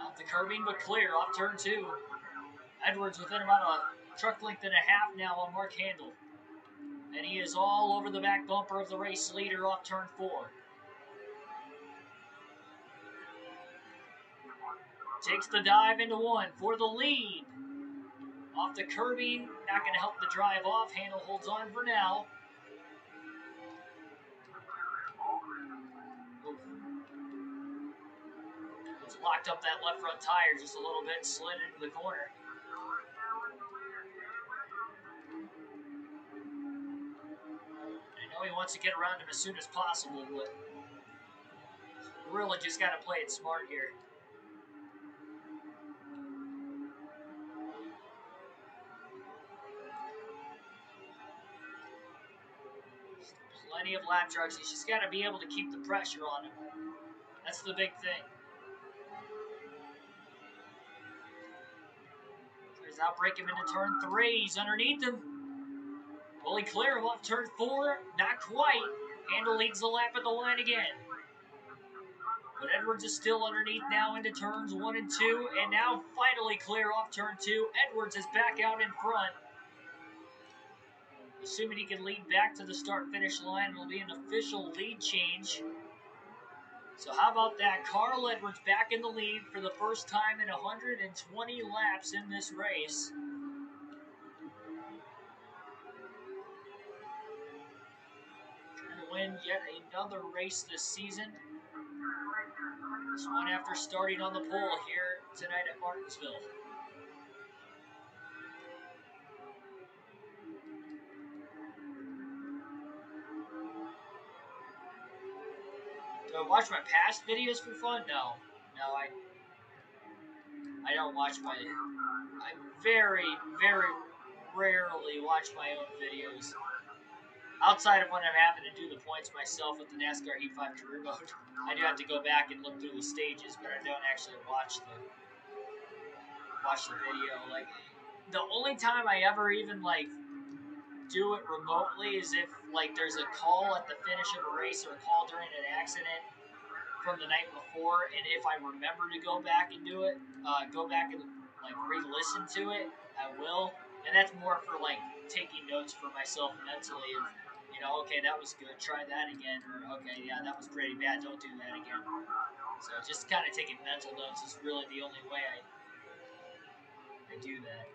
Off the curbing, but clear off turn 2. Edwards within about a truck length and a half now on Mark Handel. And he is all over the back bumper of the race leader off turn 4. Takes the dive into 1 for the lead. Off the curbing, not going to help the drive off. Handel holds on for now. It's locked up that left front tire just a little bit, slid into the corner. I know he wants to get around him as soon as possible, but really just got to play it smart here. plenty of lap trucks. He's just got to be able to keep the pressure on him. That's the big thing. He's out, break him into turn 3. He's underneath him. Will he clear him off turn 4? Not quite. Handel leads the lap at the line again. But Edwards is still underneath now into turns 1 and 2. And now finally clear off turn 2. Edwards is back out in front. Assuming he can lead back to the start-finish line, it'll be an official lead change. So how about that? Carl Edwards back in the lead for the first time in 120 laps in this race. Trying to win yet another race this season. This one after starting on the pole here tonight at Martinsville. Do I watch my past videos for fun? No. No, I don't watch my... I very, very rarely watch my own videos. Outside of when I'm having to do the points myself with the NASCAR Heat 5 career mode. I do have to go back and look through the stages, but I don't actually watch the video. Like, the only time I ever even, like, do it remotely is if, like, there's a call at the finish of a race or a call during an accident from the night before, and if I remember to go back and do it, go back and, like, re-listen to it, I will. And that's more for, like, taking notes for myself mentally of, you know, okay, that was good, try that again, or, okay, yeah, that was pretty bad, don't do that again. So just kind of taking mental notes is really the only way I do that.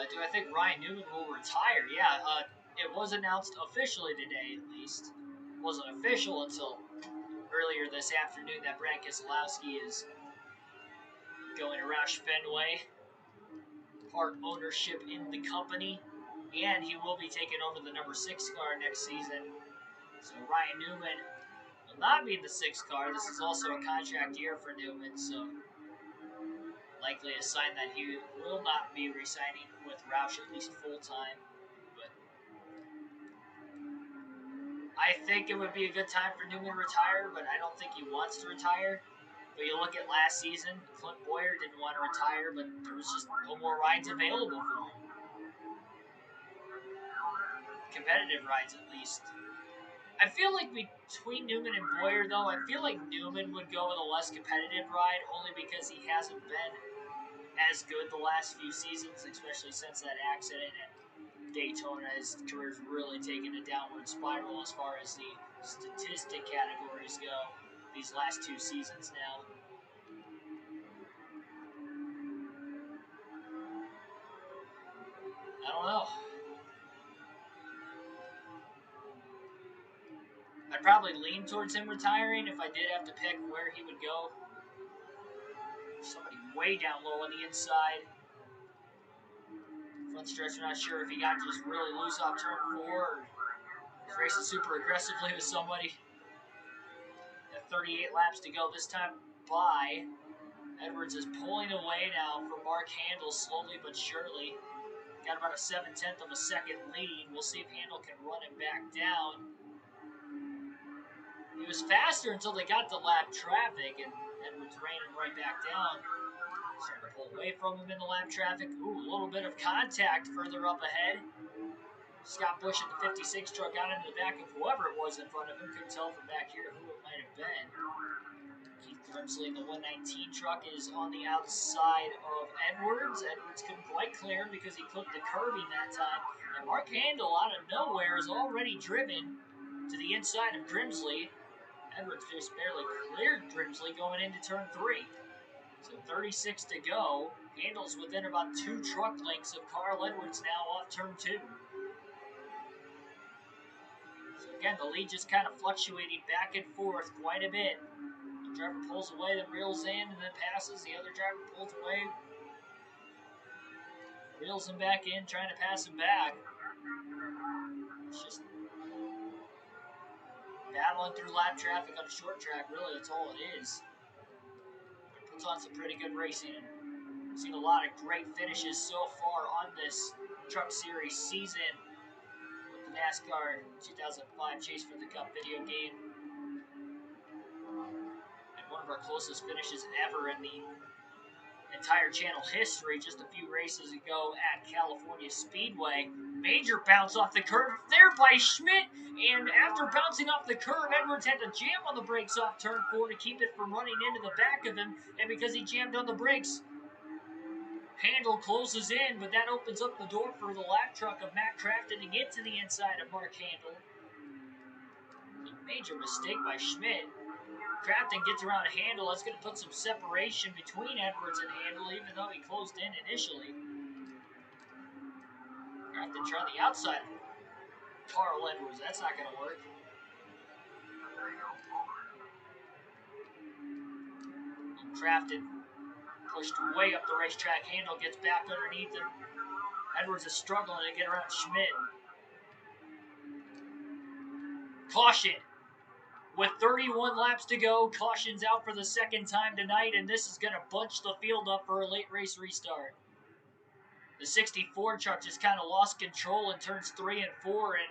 Do I think Ryan Newman will retire? Yeah, it was announced officially today, at least. It wasn't official until earlier this afternoon that Brad Keselowski is going to Roush Fenway, part ownership in the company, and he will be taking over the number 6 car next season. So Ryan Newman will not be in the 6 car. This is also a contract year for Newman, so likely a sign that he will not be re-signing with Roush at least full-time. But I think it would be a good time for Newman to retire, but I don't think he wants to retire. But you look at last season, Clint Boyer didn't want to retire, but there was just no more rides available for him. Competitive rides, at least. I feel like between Newman and Boyer, though, I feel like Newman would go with a less competitive ride, only because he hasn't been as good the last few seasons, especially since that accident at Daytona. His career's really taken a downward spiral as far as the statistic categories go these last 2 seasons now. I don't know. I'd probably lean towards him retiring if I did have to pick where he would go. Somebody way down low on the inside. Front stretch, I'm not sure if he got just really loose off turn 4 or he's racing super aggressively with somebody. Got 38 laps to go this time by. Edwards is pulling away now for Mark Handel slowly but surely. Got about a 7/10 of a second lead. We'll see if Handel can run him back down. He was faster until they got to lap traffic, and Edwards ran him right back down. Starting to pull away from him in the lap traffic. Ooh, a little bit of contact further up ahead. Scott Bush in the 56 truck got into the back of whoever it was in front of him. Couldn't tell from back here who it might have been. Keith Grimsley in the 119 truck is on the outside of Edwards. Edwards couldn't quite clear him because he clipped the curbing that time. And Mark Handel out of nowhere is already driven to the inside of Grimsley. Edwards just barely cleared Grimsley going into turn 3. So 36 to go. Handel's within about 2 truck lengths of Carl Edwards now off turn 2. So again, the lead just kind of fluctuating back and forth quite a bit. Driver pulls away, then reels in, and then passes. The other driver pulls away, reels him back in, trying to pass him back. It's just battling through lap traffic on a short track, really, that's all it is. But it puts on some pretty good racing. We've seen a lot of great finishes so far on this Truck Series season with the NASCAR 2005 Chase for the Cup video game. And one of our closest finishes ever in the entire channel history, just a few races ago at California Speedway. Major bounce off the curb there by Schmidt, and after bouncing off the curb, Edwards had to jam on the brakes off turn 4 to keep it from running into the back of him, and because he jammed on the brakes, Handel closes in, but that opens up the door for the lap truck of Matt Crafton to get to the inside of Mark Handel. A major mistake by Schmidt. Crafton gets around Handel. That's going to put some separation between Edwards and Handel, even though he closed in initially. Crafton trying the outside of Carl Edwards. That's not going to work. Crafton pushed way up the racetrack. Handel gets back underneath him. Edwards is struggling to get around Schmidt. Caution. With 31 laps to go, caution's out for the second time tonight, and this is going to bunch the field up for a late race restart. The 64 truck just kind of lost control in turns 3 and 4 and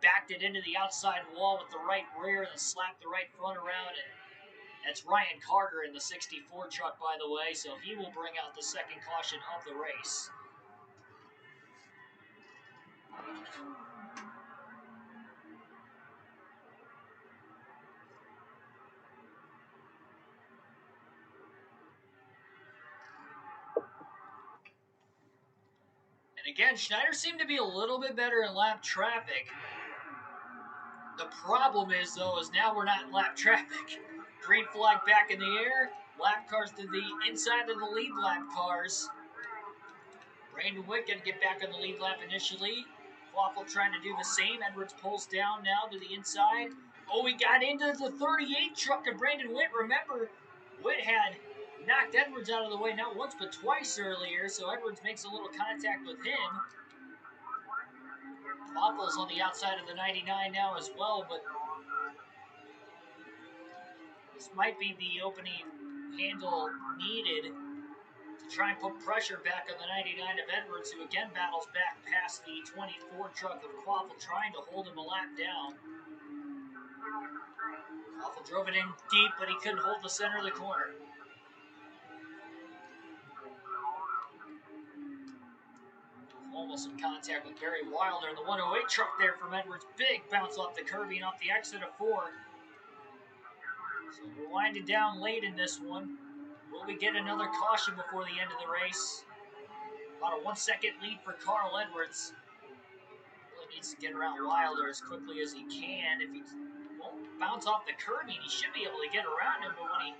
backed it into the outside wall with the right rear and then slapped the right front around. And that's Ryan Carter in the 64 truck, by the way, so he will bring out the second caution of the race. And again, Schneider seemed to be a little bit better in lap traffic. The problem is, though, is now we're not in lap traffic. Green flag back in the air. Lap cars to the inside of the lead lap cars. Brandon Witt going to get back on the lead lap initially. Waffle trying to do the same. Edwards pulls down now to the inside. Oh, he got into the 38 truck of Brandon Witt. Remember, Witt had knocked Edwards out of the way not once but twice earlier, so Edwards makes a little contact with him. Waffle's on the outside of the 99 now as well, but this might be the opening handle needed to try and put pressure back on the 99 of Edwards, who again battles back past the 24 truck of Quaffle, trying to hold him a lap down. Quaffle drove it in deep, but he couldn't hold the center of the corner. Almost in contact with Barry Wilder in the 108 truck there from Edwards. Big bounce off the curb and off the exit of 4. So we're winding down late in this one. Will we get another caution before the end of the race? About a 1 second lead for Carl Edwards. Really needs to get around Wilder as quickly as he can. If he won't bounce off the curbing, he should be able to get around him, but when he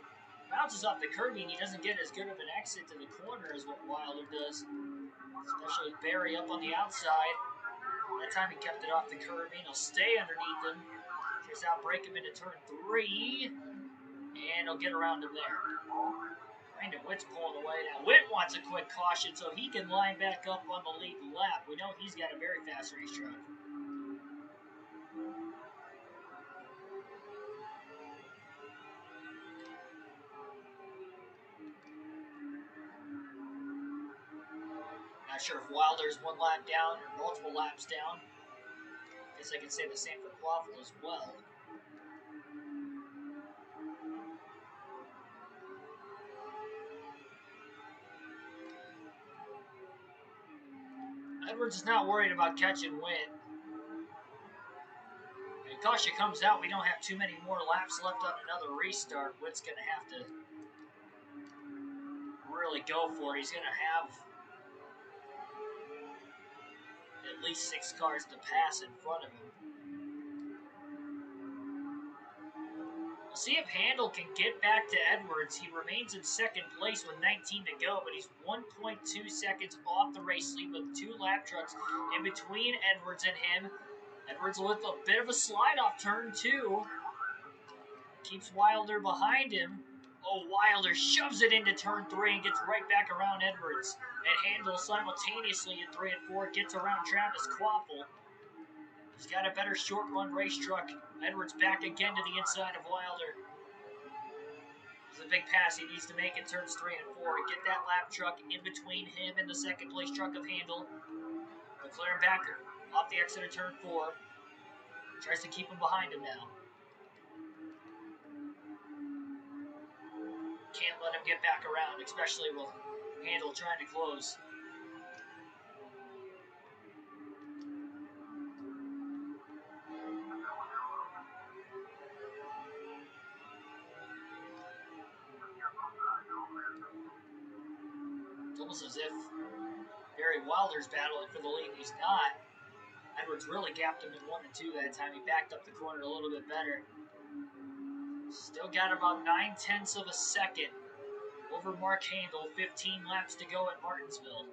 bounces off the curbing, he doesn't get as good of an exit to the corner as what Wilder does. Especially with Barry up on the outside. That time he kept it off the curbing. He'll stay underneath him. Just outbrake him into turn 3. And he'll get around him there. Brandon Witt's pulling away now. Witt wants a quick caution so he can line back up on the lead lap. We know he's got a very fast racetrack. Not sure if Wilder's 1 lap down or multiple laps down. Guess I could say the same for Quaffle as well. Edwards is not worried about catching Witt. When caution comes out, we don't have too many more laps left on another restart. Witt's going to have to really go for it. He's going to have at least 6 cars to pass in front of him. We'll see if Handel can get back to Edwards. He remains in second place with 19 to go, but he's 1.2 seconds off the race lead with 2 lap trucks in between Edwards and him. Edwards with a bit of a slide off turn 2. Keeps Wilder behind him. Oh, Wilder shoves it into turn 3 and gets right back around Edwards. And handles simultaneously in 3 and 4. Gets around Travis Quaffle. He's got a better short run race truck. Edwards back again to the inside of Wilder. It's a big pass he needs to make in turns 3 and 4 to get that lap truck in between him and the second place truck of Handel. McLaren back off the exit of turn 4. Tries to keep him behind him now. Can't let him get back around, especially with Handel trying to close. It's almost as if Barry Wilder's battling for the lead. He's not. Edwards really gapped him in 1 and 2 that time. He backed up the corner a little bit better. Still got about 9/10 of a second over Mark Handel. 15 laps to go at Martinsville.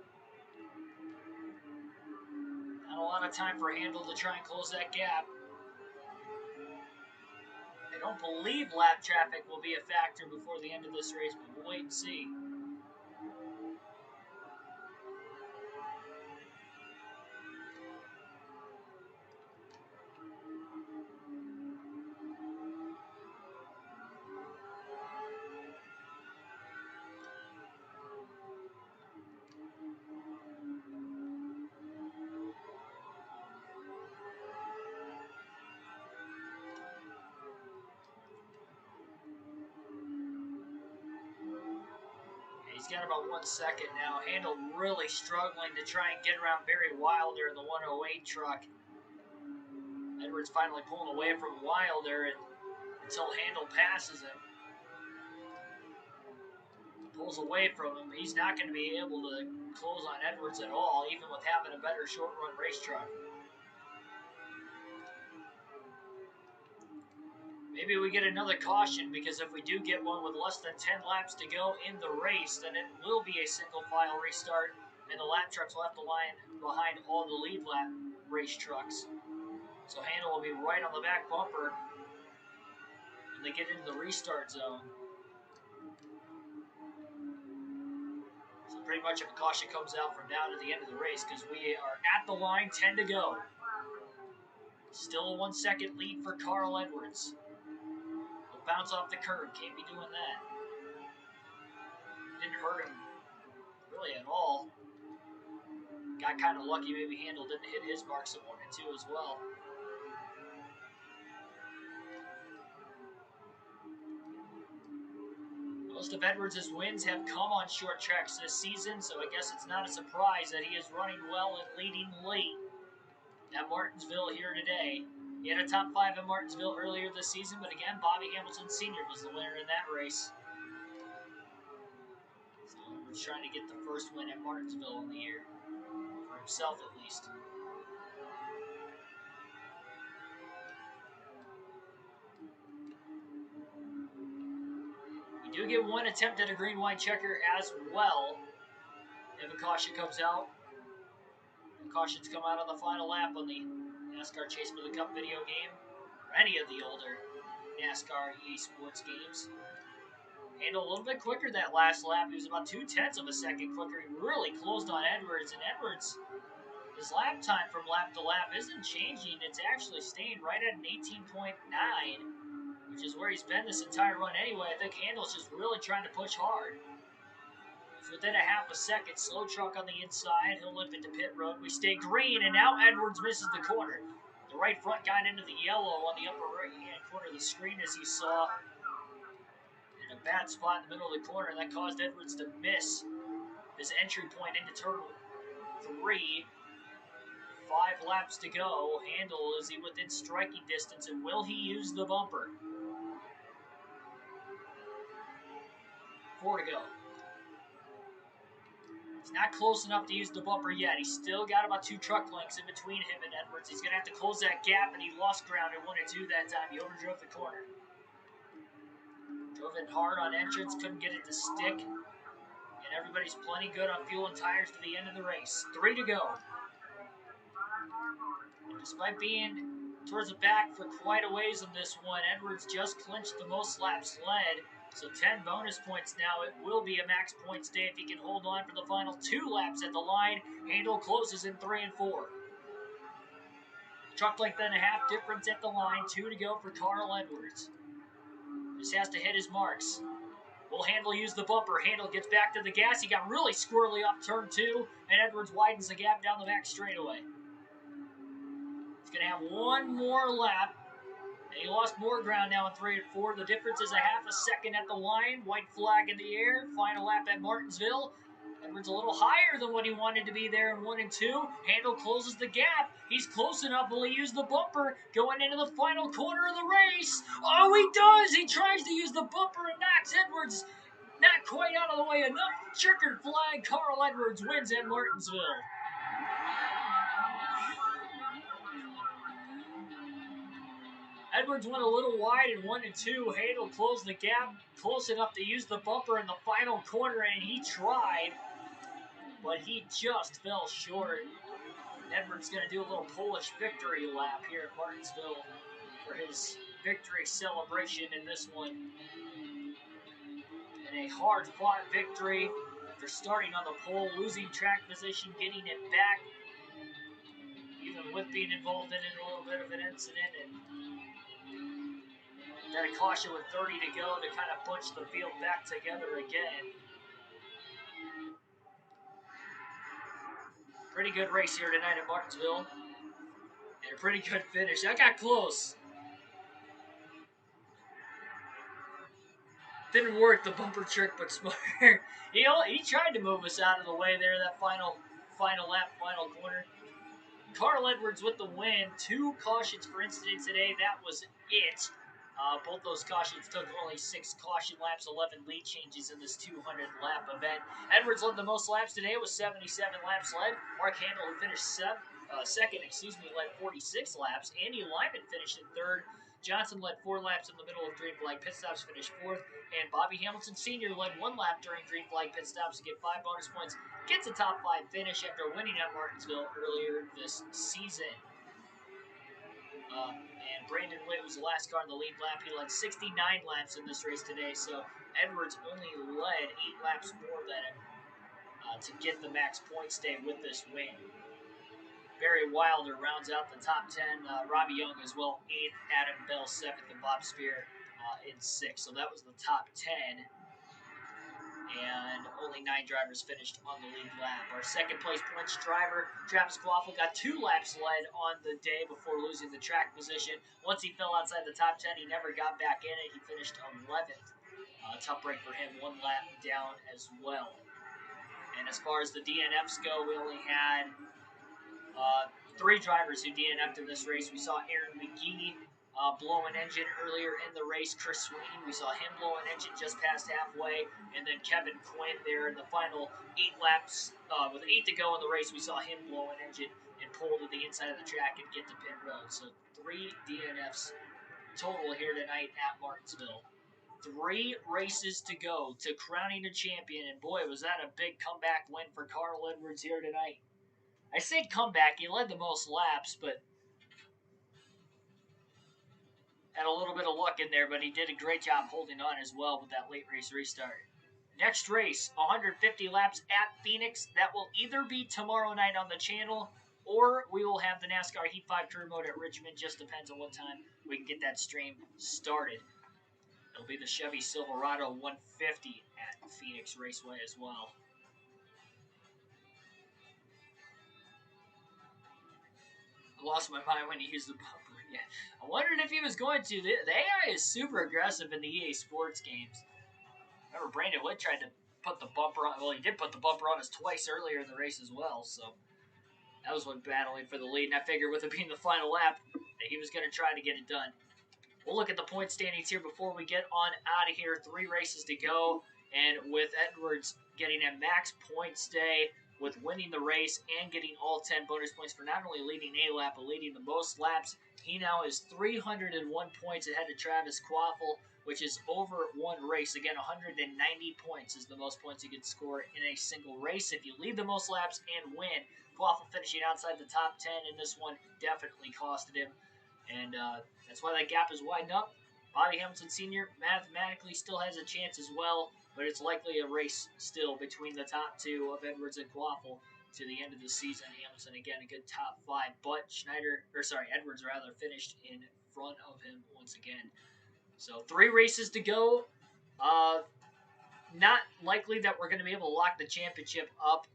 Not a lot of time for Handel to try and close that gap. I don't believe lap traffic will be a factor before the end of this race, but we'll wait and see. He's got about 1 second now. Handel really struggling to try and get around Barry Wilder in the 108 truck. Edwards finally pulling away from Wilder until Handel passes him. Pulls away from him. He's not going to be able to close on Edwards at all, even with having a better short run race truck. Maybe we get another caution, because if we do get one with less than 10 laps to go in the race, then it will be a single file restart, and the lap trucks will have to line behind all the lead lap race trucks. So Handel will be right on the back bumper when they get into the restart zone. So pretty much if a caution comes out from now to the end of the race, because we are at the line, 10 to go. Still a 1 second lead for Carl Edwards. He'll bounce off the curb, can't be doing that. Didn't hurt him really at all. Got kind of lucky, maybe Handel didn't hit his marks at 1 and 2 as well. Most of Edwards' wins have come on short tracks this season, so I guess it's not a surprise that he is running well and leading late at Martinsville here today. He had a top 5 at Martinsville earlier this season, but again, Bobby Hamilton Sr. was the winner in that race. So he's trying to get the first win at Martinsville in the year, for himself at least. We do get 1 attempt at a green-white checker as well. If a caution comes out, cautions come out on the final lap on the NASCAR Chase for the Cup video game, or any of the older NASCAR EA Sports games. Handel a little bit quicker that last lap. He was about 2/10 of a second quicker. He really closed on Edwards, and Edwards, his lap time from lap to lap isn't changing. It's actually staying right at an 18.9, which is where he's been this entire run anyway. I think Handel's just really trying to push hard. He's within a half a second. Slow truck on the inside. He'll limp into pit road. We stay green, and now Edwards misses the corner. The right front got into the yellow on the upper right-hand corner of the screen, as you saw. In a bad spot in the middle of the corner, and that caused Edwards to miss his entry point into turn 3. 5 laps to go. Handel, is he within striking distance, and will he use the bumper? 4 to go. He's not close enough to use the bumper yet. He's still got about 2 truck lengths in between him and Edwards. He's going to have to close that gap, and he lost ground in 1 and 2 that time. He overdrove the corner. Drove it hard on entrance, couldn't get it to stick. And everybody's plenty good on fuel and tires to the end of the race. 3 to go. Despite being towards the back for quite a ways in this one. Edwards just clinched the most laps led, so 10 bonus points now. It will be a max points day if he can hold on for the final 2 laps at the line. Handel closes in 3 and 4. Truck length and a half difference at the line. 2 to go for Carl Edwards. Just has to hit his marks. Will Handel use the bumper? Handel gets back to the gas. He got really squirrely off turn 2, and Edwards widens the gap down the back straightaway. He's going to have one more lap, and he lost more ground now in 3 and 4. The difference is a half a second at the line. White flag in the air. Final lap at Martinsville. Edwards a little higher than what he wanted to be there in 1 and 2. Handel closes the gap. He's close enough. Will he use the bumper going into the final corner of the race? Oh, he does! He tries to use the bumper and knocks Edwards not quite out of the way enough. Checkered flag. Carl Edwards wins at Martinsville. Edwards went a little wide in 1 and 2. Handel closed the gap close enough to use the bumper in the final corner, and he tried, but he just fell short. Edwards going to do a little Polish victory lap here at Martinsville for his victory celebration in this one. And a hard-fought victory after starting on the pole, losing track position, getting it back, even with being involved in a little bit of an incident, and then a caution with 30 to go to kind of bunch the field back together again. Pretty good race here tonight at Martinsville. And a pretty good finish. That got close. Didn't work, the bumper trick, but smart. He tried to move us out of the way there, that final lap, final corner. Carl Edwards with the win. 2 cautions for incident today. That was it. Both those cautions took only 6 caution laps, 11 lead changes in this 200-lap event. Edwards led the most laps today with 77 laps led. Mark Handel, who finished second, led 46 laps. Andy Lyman finished in third. Johnson led 4 laps in the middle of green flag pit stops, finished 4th. And Bobby Hamilton Sr. led 1 lap during green flag pit stops to get 5 bonus points. Gets a top 5 finish after winning at Martinsville earlier this season. And Brandon Witt was the last car in the lead lap. He led 69 laps in this race today, so Edwards only led 8 laps more than him to get the max point stay with this win. Barry Wilder rounds out the top 10. Robbie Young as well, 8th. Adam Bell, 7th. And Bob Spear in 6th. So that was the top 10. And only 9 drivers finished on the lead lap. Our second place points driver, Travis Quaffle, got 2 laps led on the day before losing the track position. Once he fell outside the top 10, he never got back in it. He finished 11th. Tough break for him, 1 lap down as well. And as far as the DNFs go, we only had 3 drivers who DNF'd in this race. We saw Aaron McGee blow an engine earlier in the race. Chris Sweeney, we saw him blow an engine just past halfway. And then Kevin Quinn there in the final 8 laps, with 8 to go in the race, we saw him blow an engine and pull to the inside of the track and get to pit road. So 3 DNFs total here tonight at Martinsville. 3 races to go to crowning a champion, and boy, was that a big comeback win for Carl Edwards here tonight. I say comeback, he led the most laps, but had a little bit of luck in there, but he did a great job holding on as well with that late race restart. Next race, 150 laps at Phoenix. That will either be tomorrow night on the channel, or we will have the NASCAR Heat 5 Tour Mode at Richmond. Just depends on what time we can get that stream started. It'll be the Chevy Silverado 150 at Phoenix Raceway as well. I lost my mind when he used the bumper. Yeah, I wondered if he was going to. The AI is super aggressive in the EA Sports games. Remember, Brandon Wood tried to put the bumper on. Well, he did put the bumper on us twice earlier in the race as well. So that was one battling for the lead. And I figured with it being the final lap, that he was going to try to get it done. We'll look at the point standings here before we get on out of here. 3 races to go. And with Edwards getting a max point stay, with winning the race and getting all 10 bonus points for not only leading a lap, but leading the most laps, he now is 301 points ahead of Travis Quaffle, which is over 1 race. Again, 190 points is the most points you can score in a single race if you lead the most laps and win. Quaffle finishing outside the top 10 in this one definitely costed him. and that's why that gap is widened up. Bobby Hamilton Sr. mathematically still has a chance as well, but it's likely a race still between the top two of Edwards and Quaffle to the end of the season. Hamilton again a good top five, but Edwards rather finished in front of him once again. So 3 races to go. Uh, Not likely that we're going to be able to lock the championship up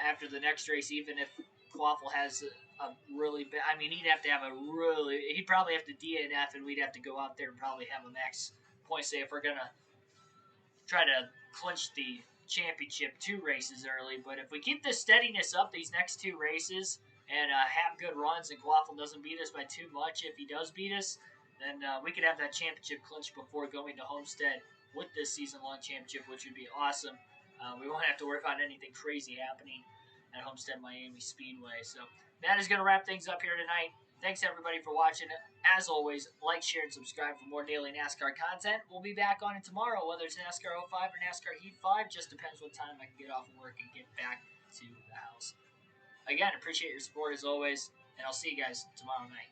after the next race, even if Quaffle has a really bad. I mean, he'd probably have to DNF, and we'd have to go out there and probably have a max point save if we're going to try to clinch the championship 2 races early. But if we keep this steadiness up these next 2 races and have good runs, and Quaffle doesn't beat us by too much, if he does beat us, then we could have that championship clinched before going to Homestead with this season-long championship, which would be awesome. We won't have to worry about anything crazy happening at Homestead Miami Speedway. So that is going to wrap things up here tonight. Thanks everybody for watching. As always, like, share, and subscribe for more daily NASCAR content. We'll be back on it tomorrow, whether it's NASCAR 05 or NASCAR Heat 5. Just depends what time I can get off of work and get back to the house. Again, appreciate your support as always, and I'll see you guys tomorrow night.